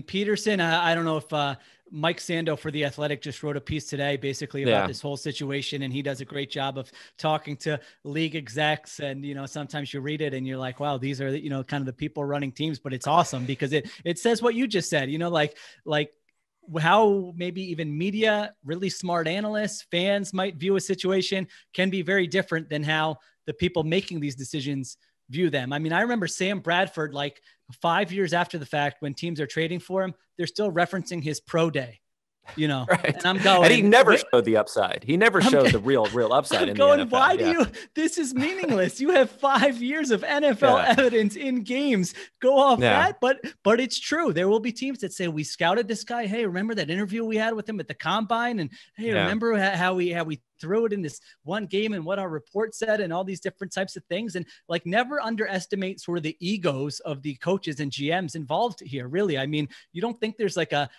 Peterson, I don't know if Mike Sando for The Athletic just wrote a piece today basically about this whole situation, and he does a great job of talking to league execs. And, sometimes you read it and you're like, wow, these are, kind of the people running teams, but it's awesome because it says what you just said, like how maybe even media, really smart analysts, fans might view a situation can be very different than how the people making these decisions view them. I mean, I remember Sam Bradford, like 5 years after the fact, when teams are trading for him, they're still referencing his pro day. Right. And I'm going, and he never showed the upside. He never showed the real upside. I'm going, why do you, this is meaningless. You have 5 years of NFL evidence in games. Go off that. But it's true. There will be teams that say, we scouted this guy. Hey, remember that interview we had with him at the combine? And hey, remember how we threw it in this one game and what our report said and all these different types of things. And like, never underestimate sort of the egos of the coaches and GMs involved here. Really. I mean, you don't think there's like a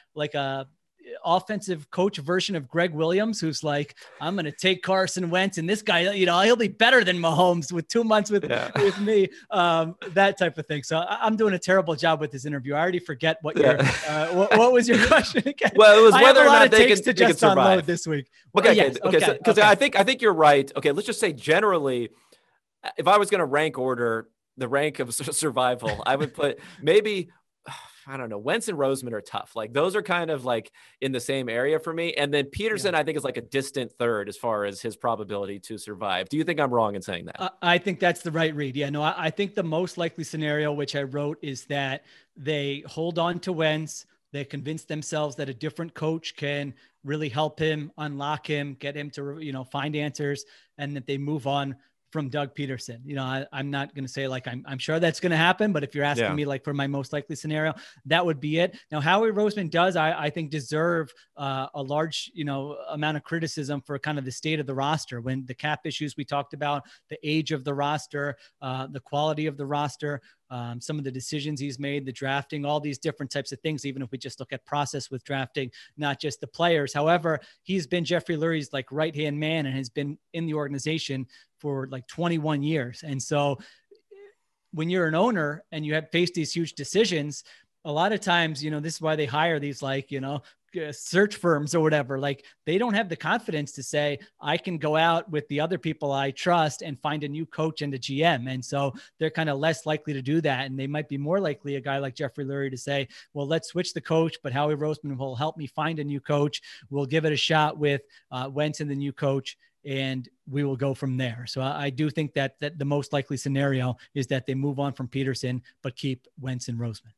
offensive coach version of Greg Williams, who's like, I'm going to take Carson Wentz and this guy, he'll be better than Mahomes with 2 months with me, that type of thing. So I'm doing a terrible job with this interview. I already forget what your, what was your question again? Well, it was whether or not they can survive this week. Okay. Because I think you're right. Okay. Let's just say generally if I was going to rank order the rank of survival, I would put maybe, I don't know, Wentz and Roseman are tough. Like those are kind of like in the same area for me. And then Peterson, I think, is like a distant third as far as his probability to survive. Do you think I'm wrong in saying that? I think that's the right read. Yeah, no, I think the most likely scenario, which I wrote, is that they hold on to Wentz. They convince themselves that a different coach can really help him, unlock him, get him to, find answers, and that they move on from Doug Peterson. I'm not going to say like, I'm sure that's going to happen, but if you're asking me like for my most likely scenario, that would be it. Now, Howie Roseman does, I think, deserve a large, amount of criticism for kind of the state of the roster, when the cap issues we talked about, the age of the roster, the quality of the roster, some of the decisions he's made, the drafting, all these different types of things, even if we just look at process with drafting, not just the players. However, he's been Jeffrey Lurie's like right-hand man and has been in the organization for like 21 years. And so when you're an owner and you have faced these huge decisions, a lot of times, this is why they hire these like, search firms or whatever. Like they don't have the confidence to say, I can go out with the other people I trust and find a new coach and a GM. And so they're kind of less likely to do that. And they might be more likely, a guy like Jeffrey Lurie, to say, well, let's switch the coach, but Howie Roseman will help me find a new coach. We'll give it a shot with Wentz and the new coach, and we will go from there. So I do think that the most likely scenario is that they move on from Peterson, but keep Wentz and Roseman.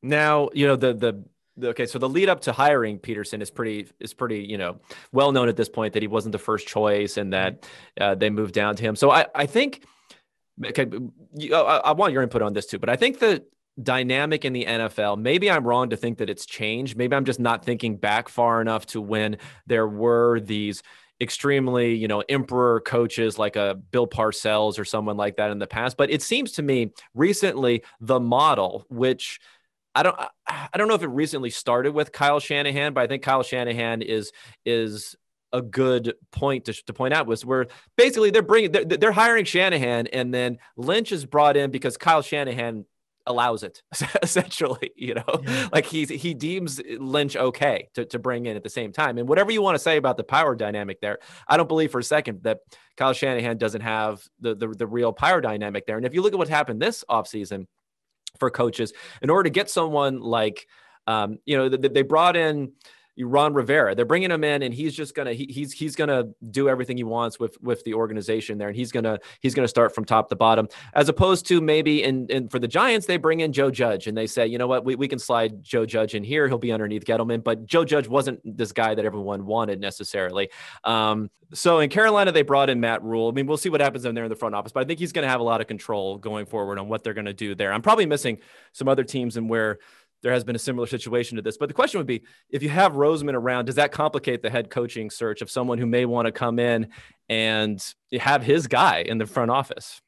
Now, okay, so the lead up to hiring Peterson is pretty, well known at this point, that he wasn't the first choice and that they moved down to him. So I think, okay, I want your input on this too, but I think the dynamic in the NFL, maybe I'm wrong to think that it's changed. Maybe I'm just not thinking back far enough to when there were these extremely, emperor coaches like a Bill Parcells or someone like that in the past. But it seems to me recently the model, which I don't know if it recently started with Kyle Shanahan, but I think Kyle Shanahan is a good point to point out, was where basically they're hiring Shanahan, and then Lynch is brought in because Kyle Shanahan allows it, essentially, like he deems Lynch okay to bring in at the same time. And whatever you want to say about the power dynamic there, I don't believe for a second that Kyle Shanahan doesn't have the real power dynamic there. And if you look at what happened this offseason for coaches, in order to get someone like, they brought in Ron Rivera. They're bringing him in, and he's just gonna he's gonna do everything he wants with the organization there, and he's gonna start from top to bottom. As opposed to maybe in for the Giants, they bring in Joe Judge, and they say, you know what, we can slide Joe Judge in here. He'll be underneath Gettleman, but Joe Judge wasn't this guy that everyone wanted necessarily. So in Carolina, they brought in Matt Rule. I mean, we'll see what happens in there in the front office, but I think he's going to have a lot of control going forward on what they're going to do there. I'm probably missing some other teams and where there has been a similar situation to this. But the question would be, if you have Roseman around, does that complicate the head coaching search of someone who may want to come in and have his guy in the front office?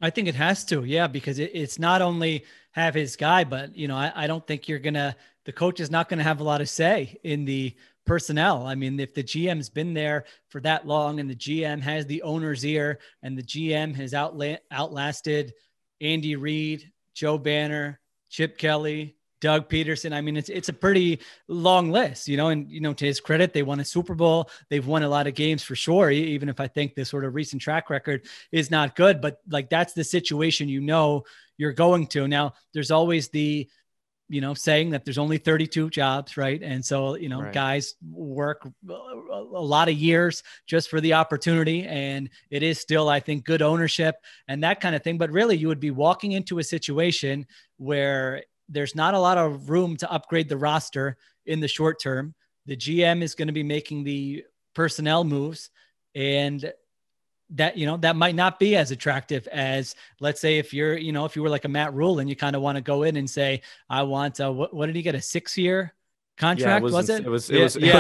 I think it has to, yeah, because it's not only have his guy, but, I don't think the coach is not going to have a lot of say in the personnel. I mean, if the GM's been there for that long and the GM has the owner's ear and the GM has outlasted Andy Reid, Joe Banner, Chip Kelly, Doug Peterson. I mean, it's a pretty long list, and, to his credit, they won a Super Bowl. They've won a lot of games for sure, even if I think the sort of recent track record is not good, but like, that's the situation, you're going to. Now, there's always the, saying that there's only 32 jobs, right? And so, right, guys work a lot of years just for the opportunity. And it is still, I think, good ownership and that kind of thing. But really, you would be walking into a situation where there's not a lot of room to upgrade the roster in the short term. The GM is going to be making the personnel moves, and that, that might not be as attractive as, let's say, if you're, if you were like a Matt Rule and you kind of want to go in and say, I want, what did he get? A 6-year contract? Yeah, it? It was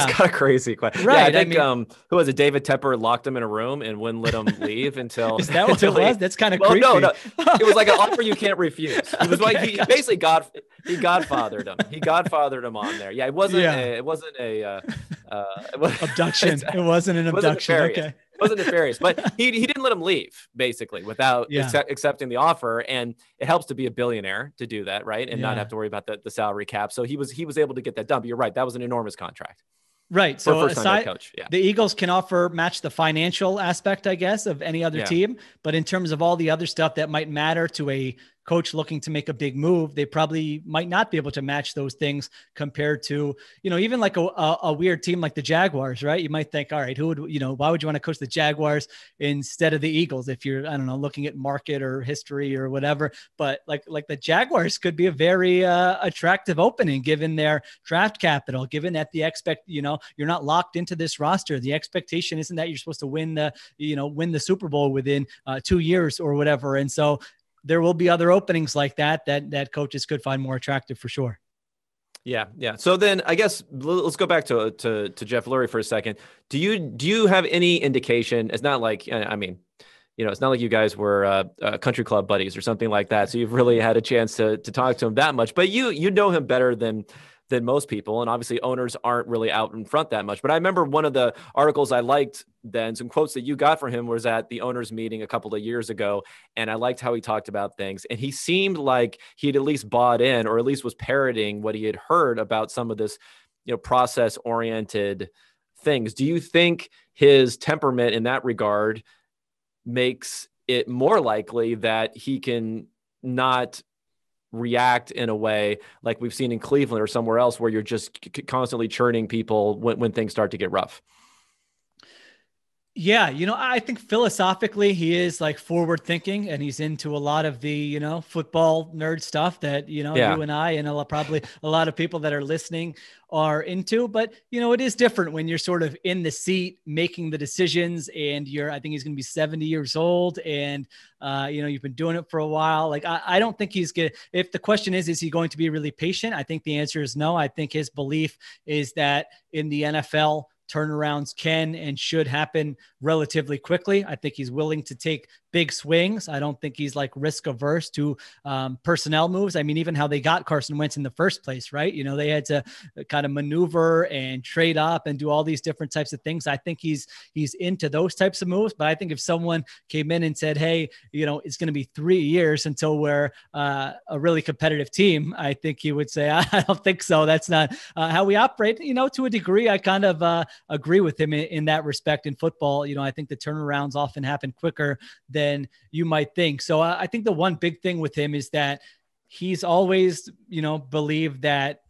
kind of crazy. Right. Yeah, I think, who was it? David Tepper locked him in a room and wouldn't let him leave until. Is that what it was? That's kind of creepy. No. It was like an offer you can't refuse. It was like, he basically he godfathered him. He godfathered him on there. Yeah. It wasn't abduction. It wasn't an abduction. Okay. It wasn't nefarious, but he didn't let him leave basically without accepting the offer. And it helps to be a billionaire to do that, right? And not have to worry about the salary cap. So he was able to get that done. But you're right, that was an enormous contract. Right. For So first-time head aside, coach. Yeah. the Eagles can match the financial aspect, I guess, of any other team. But in terms of all the other stuff that might matter to a coach looking to make a big move, they probably might not be able to match those things compared to, even like a weird team like the Jaguars, right? You might think, all right, why would you want to coach the Jaguars instead of the Eagles if you're, I don't know, looking at market or history or whatever. But like the Jaguars could be a very attractive opening given their draft capital, given that you're not locked into this roster. The expectation isn't that you're supposed to win the Super Bowl within 2 years or whatever. And so there will be other openings like that coaches could find more attractive for sure. Yeah. So then I guess let's go back to Jeff Lurie for a second. Do you have any indication? It's not like, I mean, it's not like you guys were country club buddies or something like that. So you've really had a chance to talk to him that much, but you know him better than most people. And obviously owners aren't really out in front that much. But I remember one of the articles I liked then, some quotes that you got from him was at the owners meeting a couple of years ago. And I liked how he talked about things. And he seemed like he'd at least bought in, or at least was parroting what he had heard about some of this, process oriented things. Do you think his temperament in that regard makes it more likely that he can not react in a way like we've seen in Cleveland or somewhere else where you're just constantly churning people when things start to get rough? Yeah. I think philosophically he is like forward thinking and he's into a lot of the, football nerd stuff that, you and I, and probably a lot of people that are listening are into, but it is different when you're sort of in the seat making the decisions and I think he's going to be 70 years old and, you've been doing it for a while. Like, I don't think he's good. If the question is he going to be really patient? I think the answer is no. I think his belief is that in the NFL, turnarounds can and should happen relatively quickly. I think he's willing to take big swings. I don't think he's like risk averse to personnel moves. I mean, even how they got Carson Wentz in the first place, right? They had to kind of maneuver and trade up and do all these different types of things. I think he's into those types of moves, but I think if someone came in and said, hey, it's going to be 3 years until we're a really competitive team, I think he would say, I don't think so. That's not how we operate. To a degree, I kind of agree with him in that respect in football. I think the turnarounds often happen quicker than you might think. So I think the one big thing with him is that he's always, believed that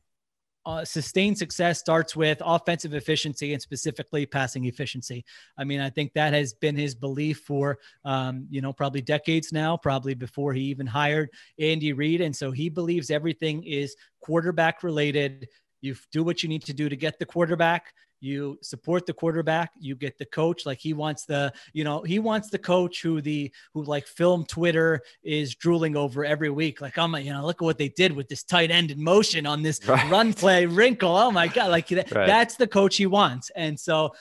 sustained success starts with offensive efficiency and specifically passing efficiency. I mean, I think that has been his belief for, probably decades now, probably before he even hired Andy Reid. And so he believes everything is quarterback related. You do what you need to do to get the quarterback. You support the quarterback, you get the coach. Like he wants the coach who like film Twitter is drooling over every week. Like, look at what they did with this tight end in motion on this run play wrinkle. Oh my God. Like that's the coach he wants. And so,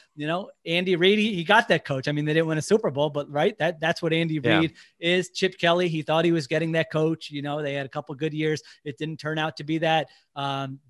Andy Reid, he got that coach. I mean, they didn't win a Super Bowl, but that's what Andy Reid is. Chip Kelly, he thought he was getting that coach. They had a couple good years. It didn't turn out to be that.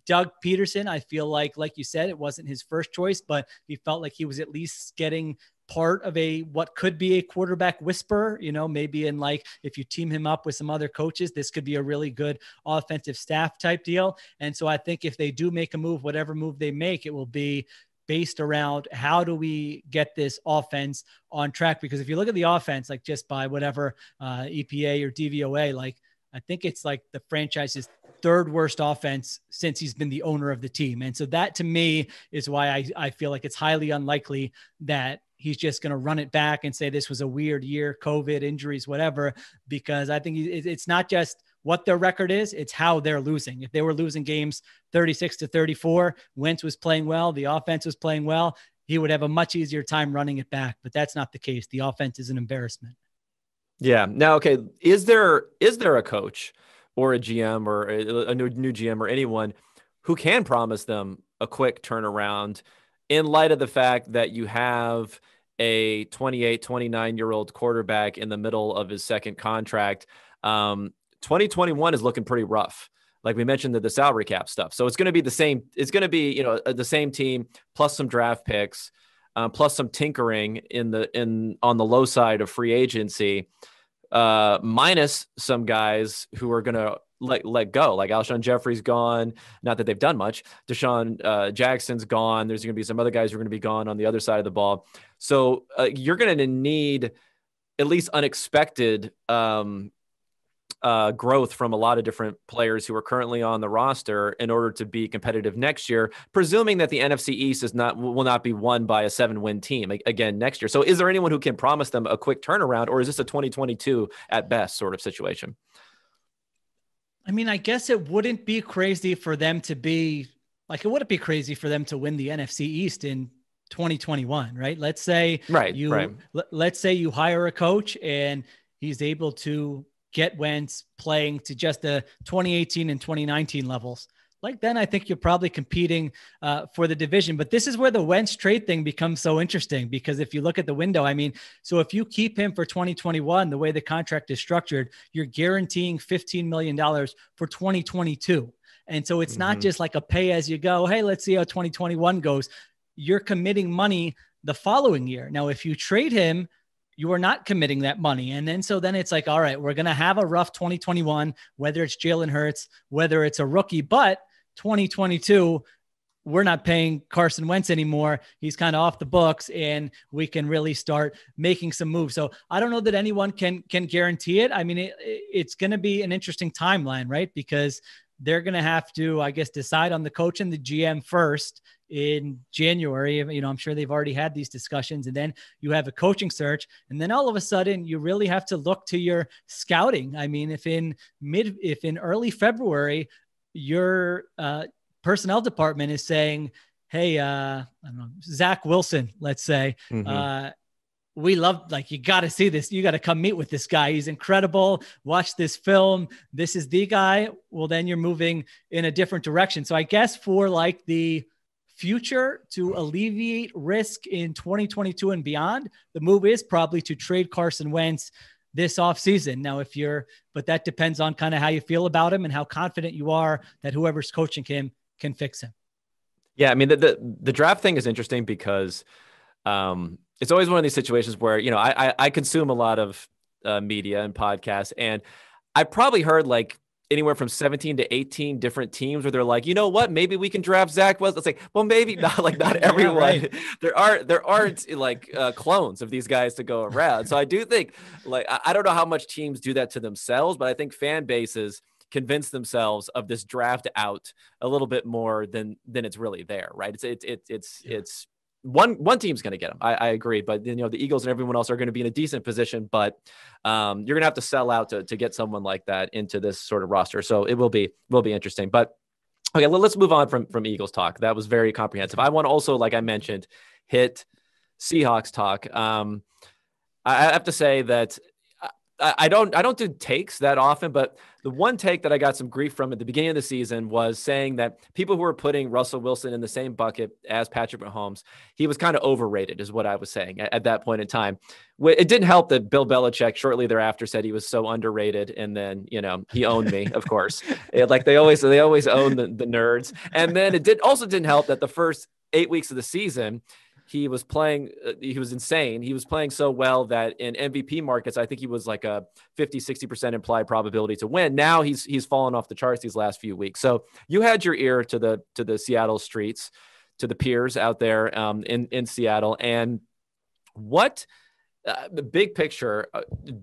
Doug Peterson, I feel like you said, it wasn't his first choice, but he felt like he was at least getting part of what could be a quarterback whisperer, maybe in like, if you team him up with some other coaches, this could be a really good offensive staff type deal. And so I think if they do make a move, whatever move they make, it will be based around how do we get this offense on track? Because if you look at the offense, like just by whatever EPA or DVOA, like I think it's like the franchise's third worst offense since he's been the owner of the team. And so that to me is why I feel like it's highly unlikely that he's just going to run it back and say this was a weird year, COVID, injuries, whatever, because I think it's not just what their record is, it's how they're losing. If they were losing games 36-34, Wentz was playing well, the offense was playing well, he would have a much easier time running it back, but that's not the case. The offense is an embarrassment. Yeah. Now, okay. Is there a coach or a GM or a new GM or anyone who can promise them a quick turnaround in light of the fact that you have a 28, 29-year-old quarterback in the middle of his second contract? 2021 is looking pretty rough. Like we mentioned, the salary cap stuff. So it's going to be the same. It's going to be, the same team plus some draft picks, plus some tinkering on the low side of free agency, minus some guys who are going to let go. Like Alshon Jeffrey's gone. Not that they've done much. Deshaun Jackson's gone. There's going to be some other guys who are going to be gone on the other side of the ball. So you're going to need at least unexpected growth from a lot of different players who are currently on the roster in order to be competitive next year, presuming that the NFC East will not be won by a 7-win team again next year. So is there anyone who can promise them a quick turnaround, or is this a 2022 at best sort of situation? I mean, I guess it wouldn't be crazy for them to be like, it wouldn't be crazy for them to win the NFC East in 2021, right? Let's say let's say you hire a coach and he's able to get Wentz playing to just the 2018 and 2019 levels. Like then I think you're probably competing for the division. But this is where the Wentz trade thing becomes so interesting, because if you look at the window, I mean, so if you keep him for 2021, the way the contract is structured, you're guaranteeing $15 million for 2022. And so it's not just like a pay as you go, hey, let's see how 2021 goes. You're committing money the following year. Now, if you trade him, you are not committing that money. And then it's like, all right, we're going to have a rough 2021, whether it's Jalen Hurts, whether it's a rookie, but 2022, we're not paying Carson Wentz anymore. He's kind of off the books and we can really start making some moves. So I don't know that anyone can guarantee it. I mean, it's going to be an interesting timeline, right? Because they're going to have to, I guess, decide on the coach and the GM first in January. You know, I'm sure they've already had these discussions, and then you have a coaching search. And then all of a sudden you really have to look to your scouting. I mean, if in early February, your personnel department is saying, hey, I don't know, Zach Wilson, let's say, we love, like, you got to see this. You got to come meet with this guy. He's incredible. Watch this film. This is the guy. Well, then you're moving in a different direction. So I guess for like the future, to alleviate risk in 2022 and beyond, the move is probably to trade Carson Wentz this offseason. Now, but that depends on kind of how you feel about him and how confident you are that whoever's coaching him can fix him. Yeah. I mean, the draft thing is interesting because it's always one of these situations where, you know, I consume a lot of media and podcasts, and I probably heard like anywhere from 17 to 18 different teams where they're like, you know what, maybe we can draft Zach Wilson. It's like, well, maybe not, like not everyone. Right. There aren't like clones of these guys to go around. So I do think, like, I don't know how much teams do that to themselves, but I think fan bases convince themselves of this draft out a little bit more than it's really there. Right. It's one team's going to get him. I agree. But you know, the Eagles and everyone else are going to be in a decent position, but you're going to have to sell out to get someone like that into this sort of roster. So it will be interesting, but okay, let's move on from Eagles talk. That was very comprehensive. I want to also, like I mentioned, hit Seahawks talk. I have to say that I don't do takes that often, but the one take that I got some grief from at the beginning of the season was saying that people who were putting Russell Wilson in the same bucket as Patrick Mahomes, he was kind of overrated, is what I was saying at that point in time. It didn't help that Bill Belichick shortly thereafter said he was so underrated, and then, you know, he owned me, of course. Like they always own the nerds. And then it didn't help that the first 8 weeks of the season, he was playing, he was insane. He was playing so well that in MVP markets, I think he was like a 50-60% implied probability to win. Now he's fallen off the charts these last few weeks. So you had your ear to the Seattle streets, to the peers out there in Seattle. And what the big picture,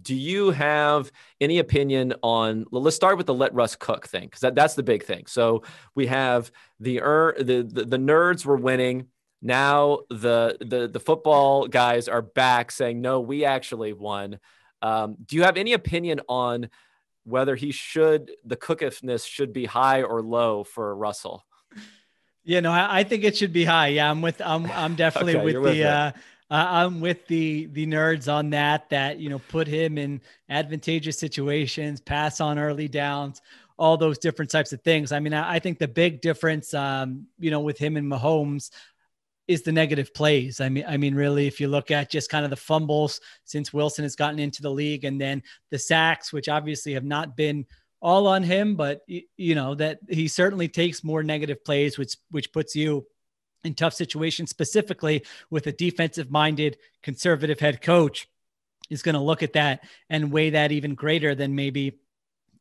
do you have any opinion on, let's start with the let Russ cook thing, because that's the big thing. So we have the nerds were winning. Now the football guys are back saying, no, we actually won. Do you have any opinion on whether the cookiveness should be high or low for Russell? Yeah, no, I think it should be high. Yeah, I'm definitely I'm with the nerds on that, you know, put him in advantageous situations, pass on early downs, all those different types of things. I mean, I think the big difference, you know, with him and Mahomes is the negative plays. I mean, really, if you look at just kind of the fumbles since Wilson has gotten into the league, and then the sacks, which obviously have not been all on him, but you know, that he certainly takes more negative plays, which puts you in tough situations, specifically with a defensive minded conservative head coach is going to look at that and weigh that even greater than maybe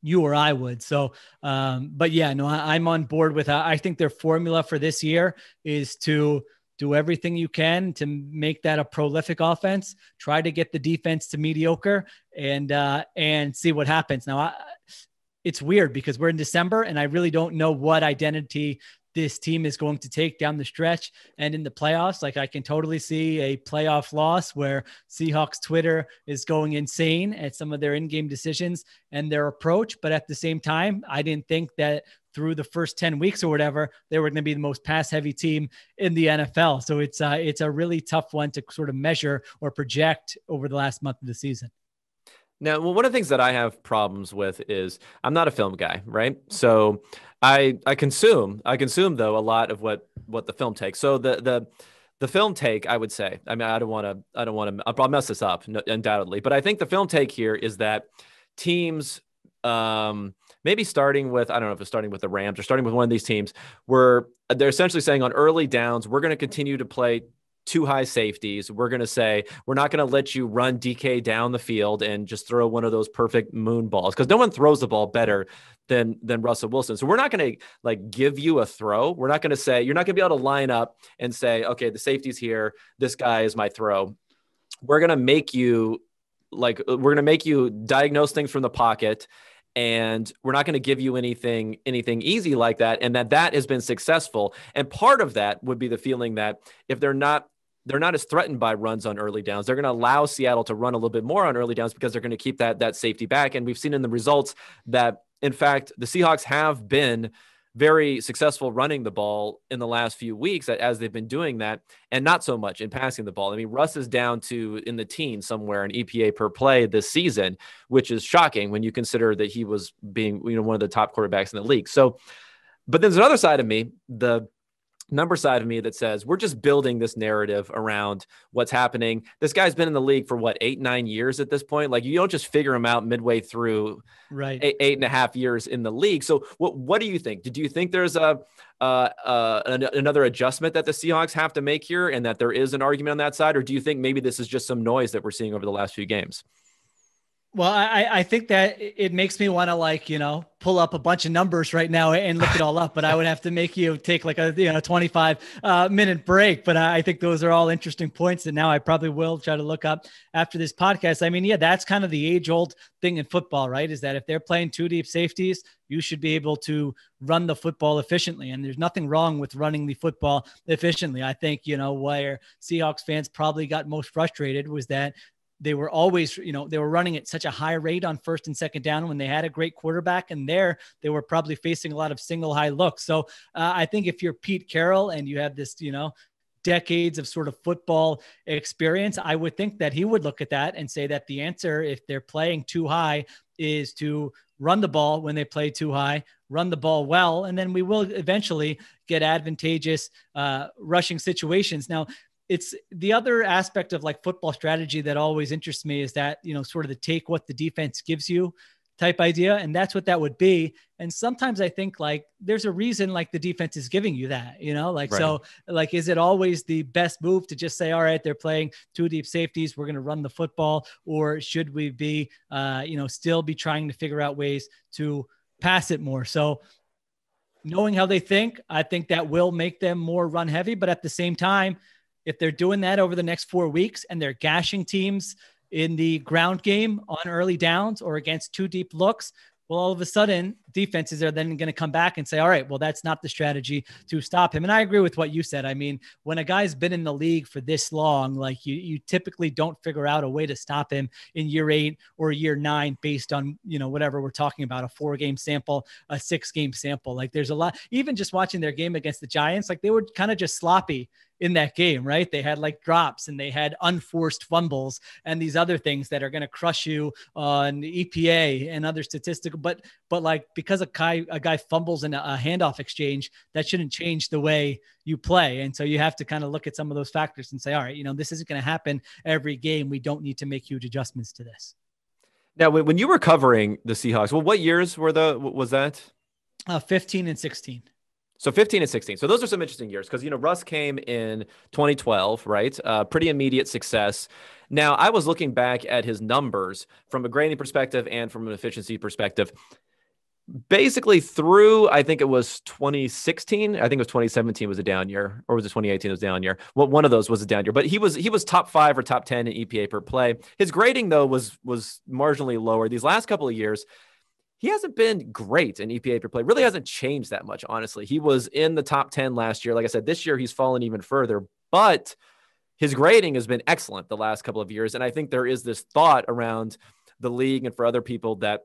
you or I would. So, but yeah, no, I'm on board with, I think their formula for this year is to do everything you can to make that a prolific offense, try to get the defense to mediocre and see what happens. Now, it's weird because we're in December and I really don't know what identity this team is going to take down the stretch and in the playoffs. Like I can totally see a playoff loss where Seahawks Twitter is going insane at some of their in-game decisions and their approach. But at the same time, I didn't think that through the first 10 weeks or whatever, they were going to be the most pass heavy team in the NFL. So it's a really tough one to sort of measure or project over the last month of the season. Now, one of the things that I have problems with is I'm not a film guy, right? So I consume though a lot of what the film takes. So the film take, I would say, I mean, I don't want to, I'll mess this up undoubtedly, but I think the film take here is that teams, maybe starting with, I don't know if it's starting with the Rams or starting with one of these teams where they're essentially saying on early downs, we're going to continue to play two high safeties. We're going to say, we're not going to let you run DK down the field and just throw one of those perfect moon balls. Cause no one throws the ball better than Russell Wilson. So we're not going to like give you a throw. We're not going to say, you're not going to be able to line up and say, okay, the safety's here. This guy is my throw. We're going to make you diagnose things from the pocket. And we're not going to give you anything easy like that. And that has been successful. And part of that would be the feeling that if they're not as threatened by runs on early downs, they're going to allow Seattle to run a little bit more on early downs because they're going to keep that safety back. And we've seen in the results that, in fact, the Seahawks have been very successful running the ball in the last few weeks as they've been doing that, and not so much in passing the ball. I mean, Russ is down to in the teens somewhere in EPA per play this season, which is shocking when you consider that he was being, one of the top quarterbacks in the league. So, but there's another side of me, the number side of me, that says we're just building this narrative around what's happening. This guy's been in the league for 8-9 years at this point. Like, you don't just figure him out midway through, right? 8.5 years in the league. So what do you think? Did you think there's another adjustment that the Seahawks have to make here and that there is an argument on that side? Or do you think maybe this is just some noise that we're seeing over the last few games? Well, I think that it makes me want to pull up a bunch of numbers right now and look it all up, but I would have to make you take like a 25 minute break. But I think those are all interesting points that now I probably will try to look up after this podcast. I mean, yeah, that's kind of the age old thing in football, right? Is that if they're playing two deep safeties, you should be able to run the football efficiently. And there's nothing wrong with running the football efficiently. I think, where Seahawks fans probably got most frustrated was that they were always, they were running at such a high rate on first and second down when they had a great quarterback, and they were probably facing a lot of single high looks. So I think if you're Pete Carroll and you have this, decades of sort of football experience, I would think that he would look at that and say that the answer, if they're playing too high, is to run the ball when they play too high, run the ball well, and then we will eventually get advantageous rushing situations. Now, it's the other aspect of like football strategy that always interests me is that, sort of the take what the defense gives you type idea. And that's what that would be. And sometimes I think like there's a reason like the defense is giving you that, right. So like, is it always the best move to just say, all right, they're playing two deep safeties, we're going to run the football, or should we be, still be trying to figure out ways to pass it more? So knowing how they think, I think that will make them more run heavy, but at the same time, if they're doing that over the next 4 weeks and they're gashing teams in the ground game on early downs or against two deep looks, well, all of a sudden defenses are then going to come back and say, all right, well, that's not the strategy to stop him. And I agree with what you said. I mean, when a guy's been in the league for this long, like you typically don't figure out a way to stop him in year 8 or year 9 based on, whatever we're talking about, a 4-game sample, a 6-game sample. Like there's a lot, even just watching their game against the Giants, like they were kind of just sloppy in that game, right? They had like drops and they had unforced fumbles and these other things that are going to crush you on EPA and other statistical, but like, because a guy fumbles in a handoff exchange, that shouldn't change the way you play. And so you have to kind of look at some of those factors and say, all right, this isn't going to happen every game. We don't need to make huge adjustments to this. Now, when you were covering the Seahawks, well, what years was that? 15 and 16. So 15 and 16. So those are some interesting years because, Russ came in 2012, right? Pretty immediate success. Now, I was looking back at his numbers from a grading perspective and from an efficiency perspective. basically through, I think it was 2016. I think it was 2017 was a down year, or was it 2018 was a down year? Well, one of those was a down year, but he was top 5 or top 10 in EPA per play. His grading though was marginally lower. These last couple of years, he hasn't been great in EPA per play. Really hasn't changed that much, honestly. He was in the top 10 last year. Like I said, this year he's fallen even further, but his grading has been excellent the last couple of years. And I think there is this thought around the league and for other people that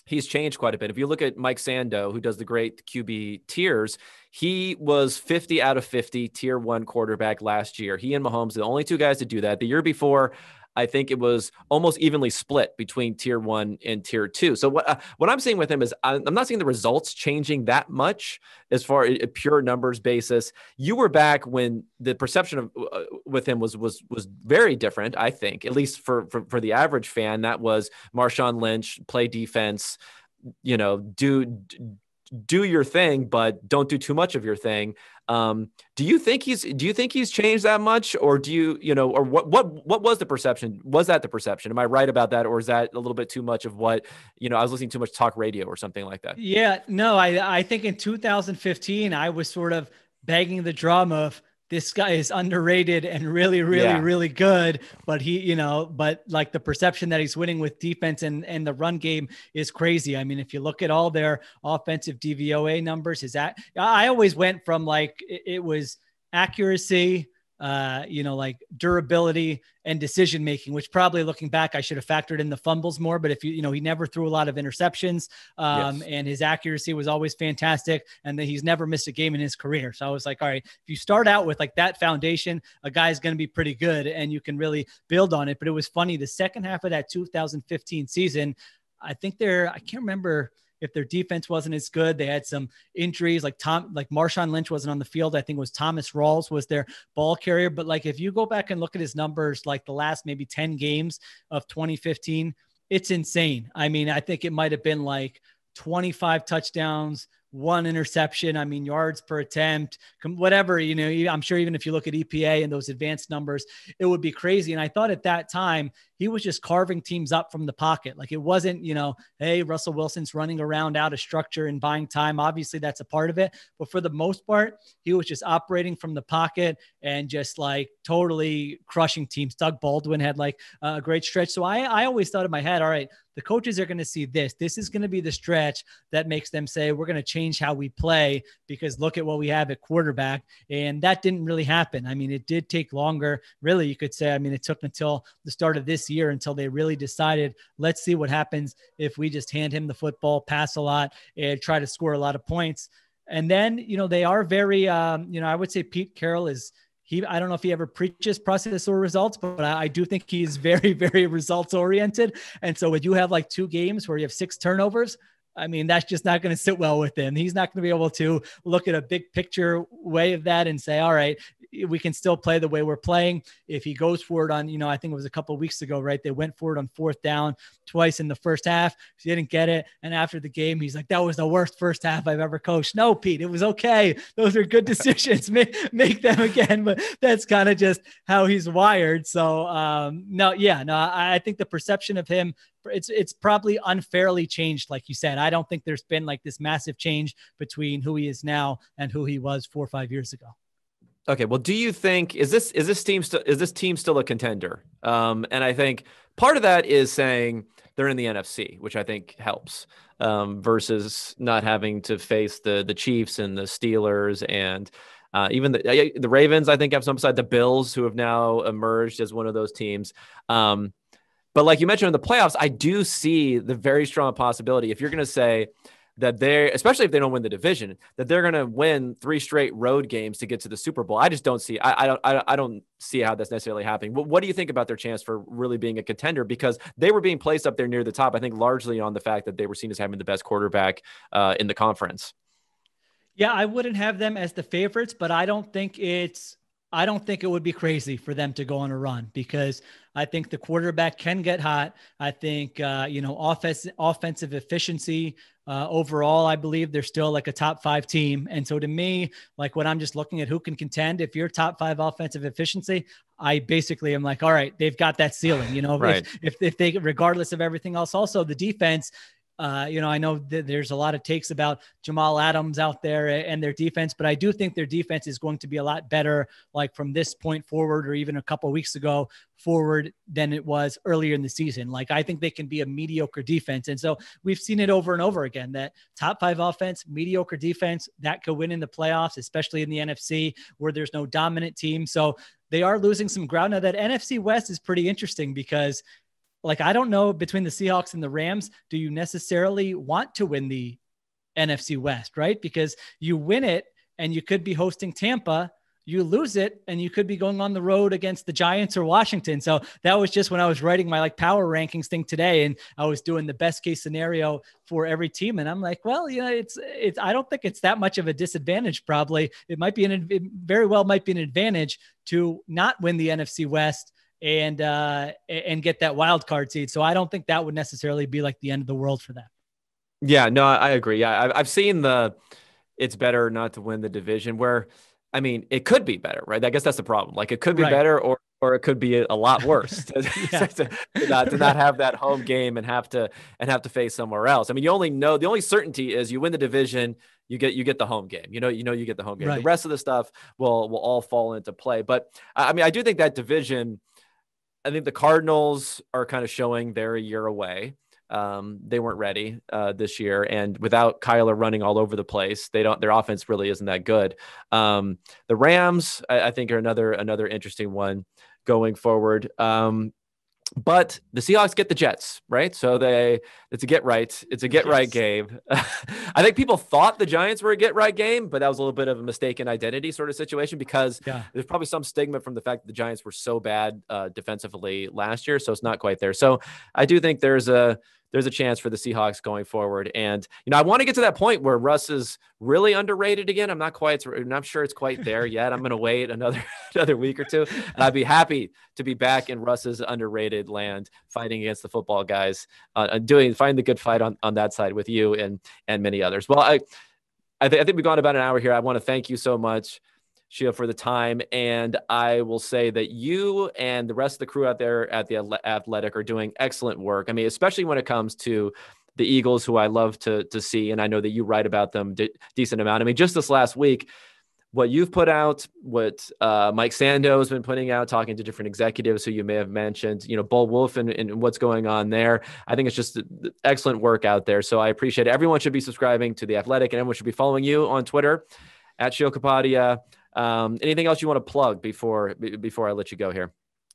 he's changed quite a bit. If you look at Mike Sando, who does the great QB tiers, he was 50 out of 50 tier 1 quarterback last year. He and Mahomes are the only two guys to do that. The year before, I think it was almost evenly split between tier 1 and tier 2. So what I'm seeing with him is I'm not seeing the results changing that much as far as a pure numbers basis. You were back when the perception of with him was very different. I think, at least for the average fan, that was Marshawn Lynch, play defense, do your thing, but don't do too much of your thing. Do you think he's changed that much, or or what was the perception? Was that the perception? Am I right about that? Or is that a little bit too much of what, I was listening to too much talk radio or something like that? Yeah, no, I think in 2015, I was sort of begging the drum of, this guy is underrated and really, really good, but but like the perception that he's winning with defense and the run game is crazy. I mean, if you look at all their offensive DVOA numbers, I always went from like, it was accuracy, like durability and decision-making, which probably looking back, I should have factored in the fumbles more, but if he never threw a lot of interceptions, yes. And his accuracy was always fantastic. And that he's never missed a game in his career. So I was like, all right, if you start out with like that foundation, a guy's going to be pretty good and you can really build on it. But it was funny. The second half of that 2015 season, I can't remember if their defense wasn't as good. They had some injuries, like Marshawn Lynch wasn't on the field. I think it was Thomas Rawls was their ball carrier. But like, if you go back and look at his numbers, like the last maybe 10 games of 2015, it's insane. I mean, I think it might've been like 25 touchdowns, 1 interception. I mean, yards per attempt, whatever, I'm sure even if you look at EPA and those advanced numbers, it would be crazy. And I thought at that time, he was just carving teams up from the pocket. Like it wasn't, hey, Russell Wilson's running around out of structure and buying time. Obviously that's a part of it, but for the most part, he was just operating from the pocket and just like totally crushing teams. Doug Baldwin had like a great stretch. So I always thought in my head, all right, the coaches are going to see this. This is going to be the stretch that makes them say, we're going to change how we play because look at what we have at quarterback. And that didn't really happen. I mean, it did take longer. Really, you could say, I mean, it took until the start of this year until they really decided, let's see what happens if we just hand him the football, pass a lot, and try to score a lot of points. And then, they are very, I would say Pete Carroll I don't know if he ever preaches process or results, but I do think he's very, very results oriented. And so when you have like 2 games where you have 6 turnovers, I mean, that's just not going to sit well with him. He's not going to be able to look at a big picture way of that and say, all right, we can still play the way we're playing. If he goes for it on, I think it was a couple of weeks ago, right? They went for it on 4th down twice in the first half. He didn't get it. And after the game, he's like, that was the worst first half I've ever coached. No, Pete, it was okay. Those are good decisions. make them again. But that's kind of just how he's wired. So I think the perception of him, it's probably unfairly changed. Like you said, I don't think there's been like this massive change between who he is now and who he was 4 or 5 years ago. Okay. Well, do you think, is this team still a contender? And I think part of that is saying they're in the NFC, which I think helps, versus not having to face the Chiefs and the Steelers and, even the Ravens, I think have some side, the Bills, who have now emerged as one of those teams. But like you mentioned in the playoffs, I do see the very strong possibility, if you're going to say that especially if they don't win the division, that they're going to win 3 straight road games to get to the Super Bowl. I just don't see, I don't see how that's necessarily happening. What do you think about their chance for really being a contender? Because they were being placed up there near the top, I think largely on the fact that they were seen as having the best quarterback in the conference. Yeah, I wouldn't have them as the favorites, but I don't think it would be crazy for them to go on a run because I think the quarterback can get hot. I think, offensive efficiency overall, I believe they're still like a top 5 team. And so to me, like when I'm just looking at who can contend, if you're top 5 offensive efficiency, I basically am like, all right, they've got that ceiling, right. if they, regardless of everything else, also the defense, I know that there's a lot of takes about Jamal Adams out there and their defense, but I do think their defense is going to be a lot better, like from this point forward, or even a couple of weeks ago forward, than it was earlier in the season. Like, I think they can be a mediocre defense. And so we've seen it over and over again, that top 5 offense, mediocre defense, that could win in the playoffs, especially in the NFC where there's no dominant team. So they are losing some ground. Now that NFC West is pretty interesting because, like, I don't know, between the Seahawks and the Rams, do you necessarily want to win the NFC West, right? Because you win it and you could be hosting Tampa, you lose it and you could be going on the road against the Giants or Washington. So that was just when I was writing my power rankings thing today, and I was doing the best case scenario for every team. And I'm like, well, it's, I don't think it's that much of a disadvantage. Probably it might be it very well might be an advantage to not win the NFC West and get that wild card seed. So I don't think that would necessarily be like the end of the world for them. Yeah, no, I agree. Yeah, I've seen it's better not to win the division, where, I mean, it could be better, right? I guess that's the problem. Like, it could be better, or it could be a lot worse to not have that home game and have to face somewhere else. I mean, the only certainty is you win the division, you get the home game. You get the home game. Right. The rest of the stuff will all fall into play. But I mean, I do think that division, I think the Cardinals are kind of showing they're a year away. They weren't ready this year, and without Kyler running all over the place, their offense really isn't that good. The Rams, I think, are another interesting one going forward. But the Seahawks get the Jets, right? So it's a get right game. I think people thought the Giants were a get right game, but that was a little bit of a mistaken identity sort of situation, because there's probably some stigma from the fact that the Giants were so bad defensively last year. So it's not quite there. So I do think there's a chance for the Seahawks going forward. And, I want to get to that point where Russ is really underrated again. I'm not sure it's quite there yet. I'm going to wait another week or two, and I'd be happy to be back in Russ's underrated land, fighting against the football guys, finding the good fight on that side with you and many others. Well, I think we've gone about an hour here. I want to thank you so much, Sheil, for the time. And I will say that you and the rest of the crew out there at the Athletic are doing excellent work. I mean, especially when it comes to the Eagles, who I love to see. And I know that you write about them decent amount. I mean, just this last week, what you've put out, what Mike Sando has been putting out, talking to different executives who you may have mentioned, Bull Wolf and what's going on there. I think it's just excellent work out there. So I appreciate it. Everyone should be subscribing to the Athletic, and everyone should be following you on Twitter at Shio Kapadia. Anything else you want to plug before I let you go here?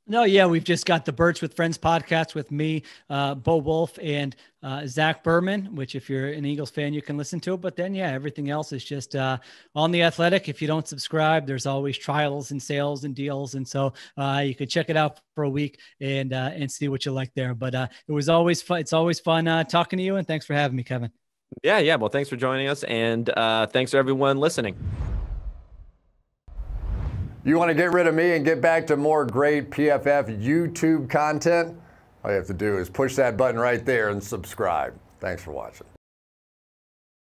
No, yeah, we've just got the Birds with Friends podcast with me, Bo Wolf, and Zach Berman, which if you're an Eagles fan, you can listen to it. But then, everything else is just on the Athletic. If you don't subscribe, there's always trials and sales and deals. And so you could check it out for a week and see what you like there. But it was always fun. It's always fun talking to you. And thanks for having me, Kevin. Yeah. Well, thanks for joining us. And thanks to everyone listening. You want to get rid of me and get back to more great PFF YouTube content? All you have to do is push that button right there and subscribe. Thanks for watching.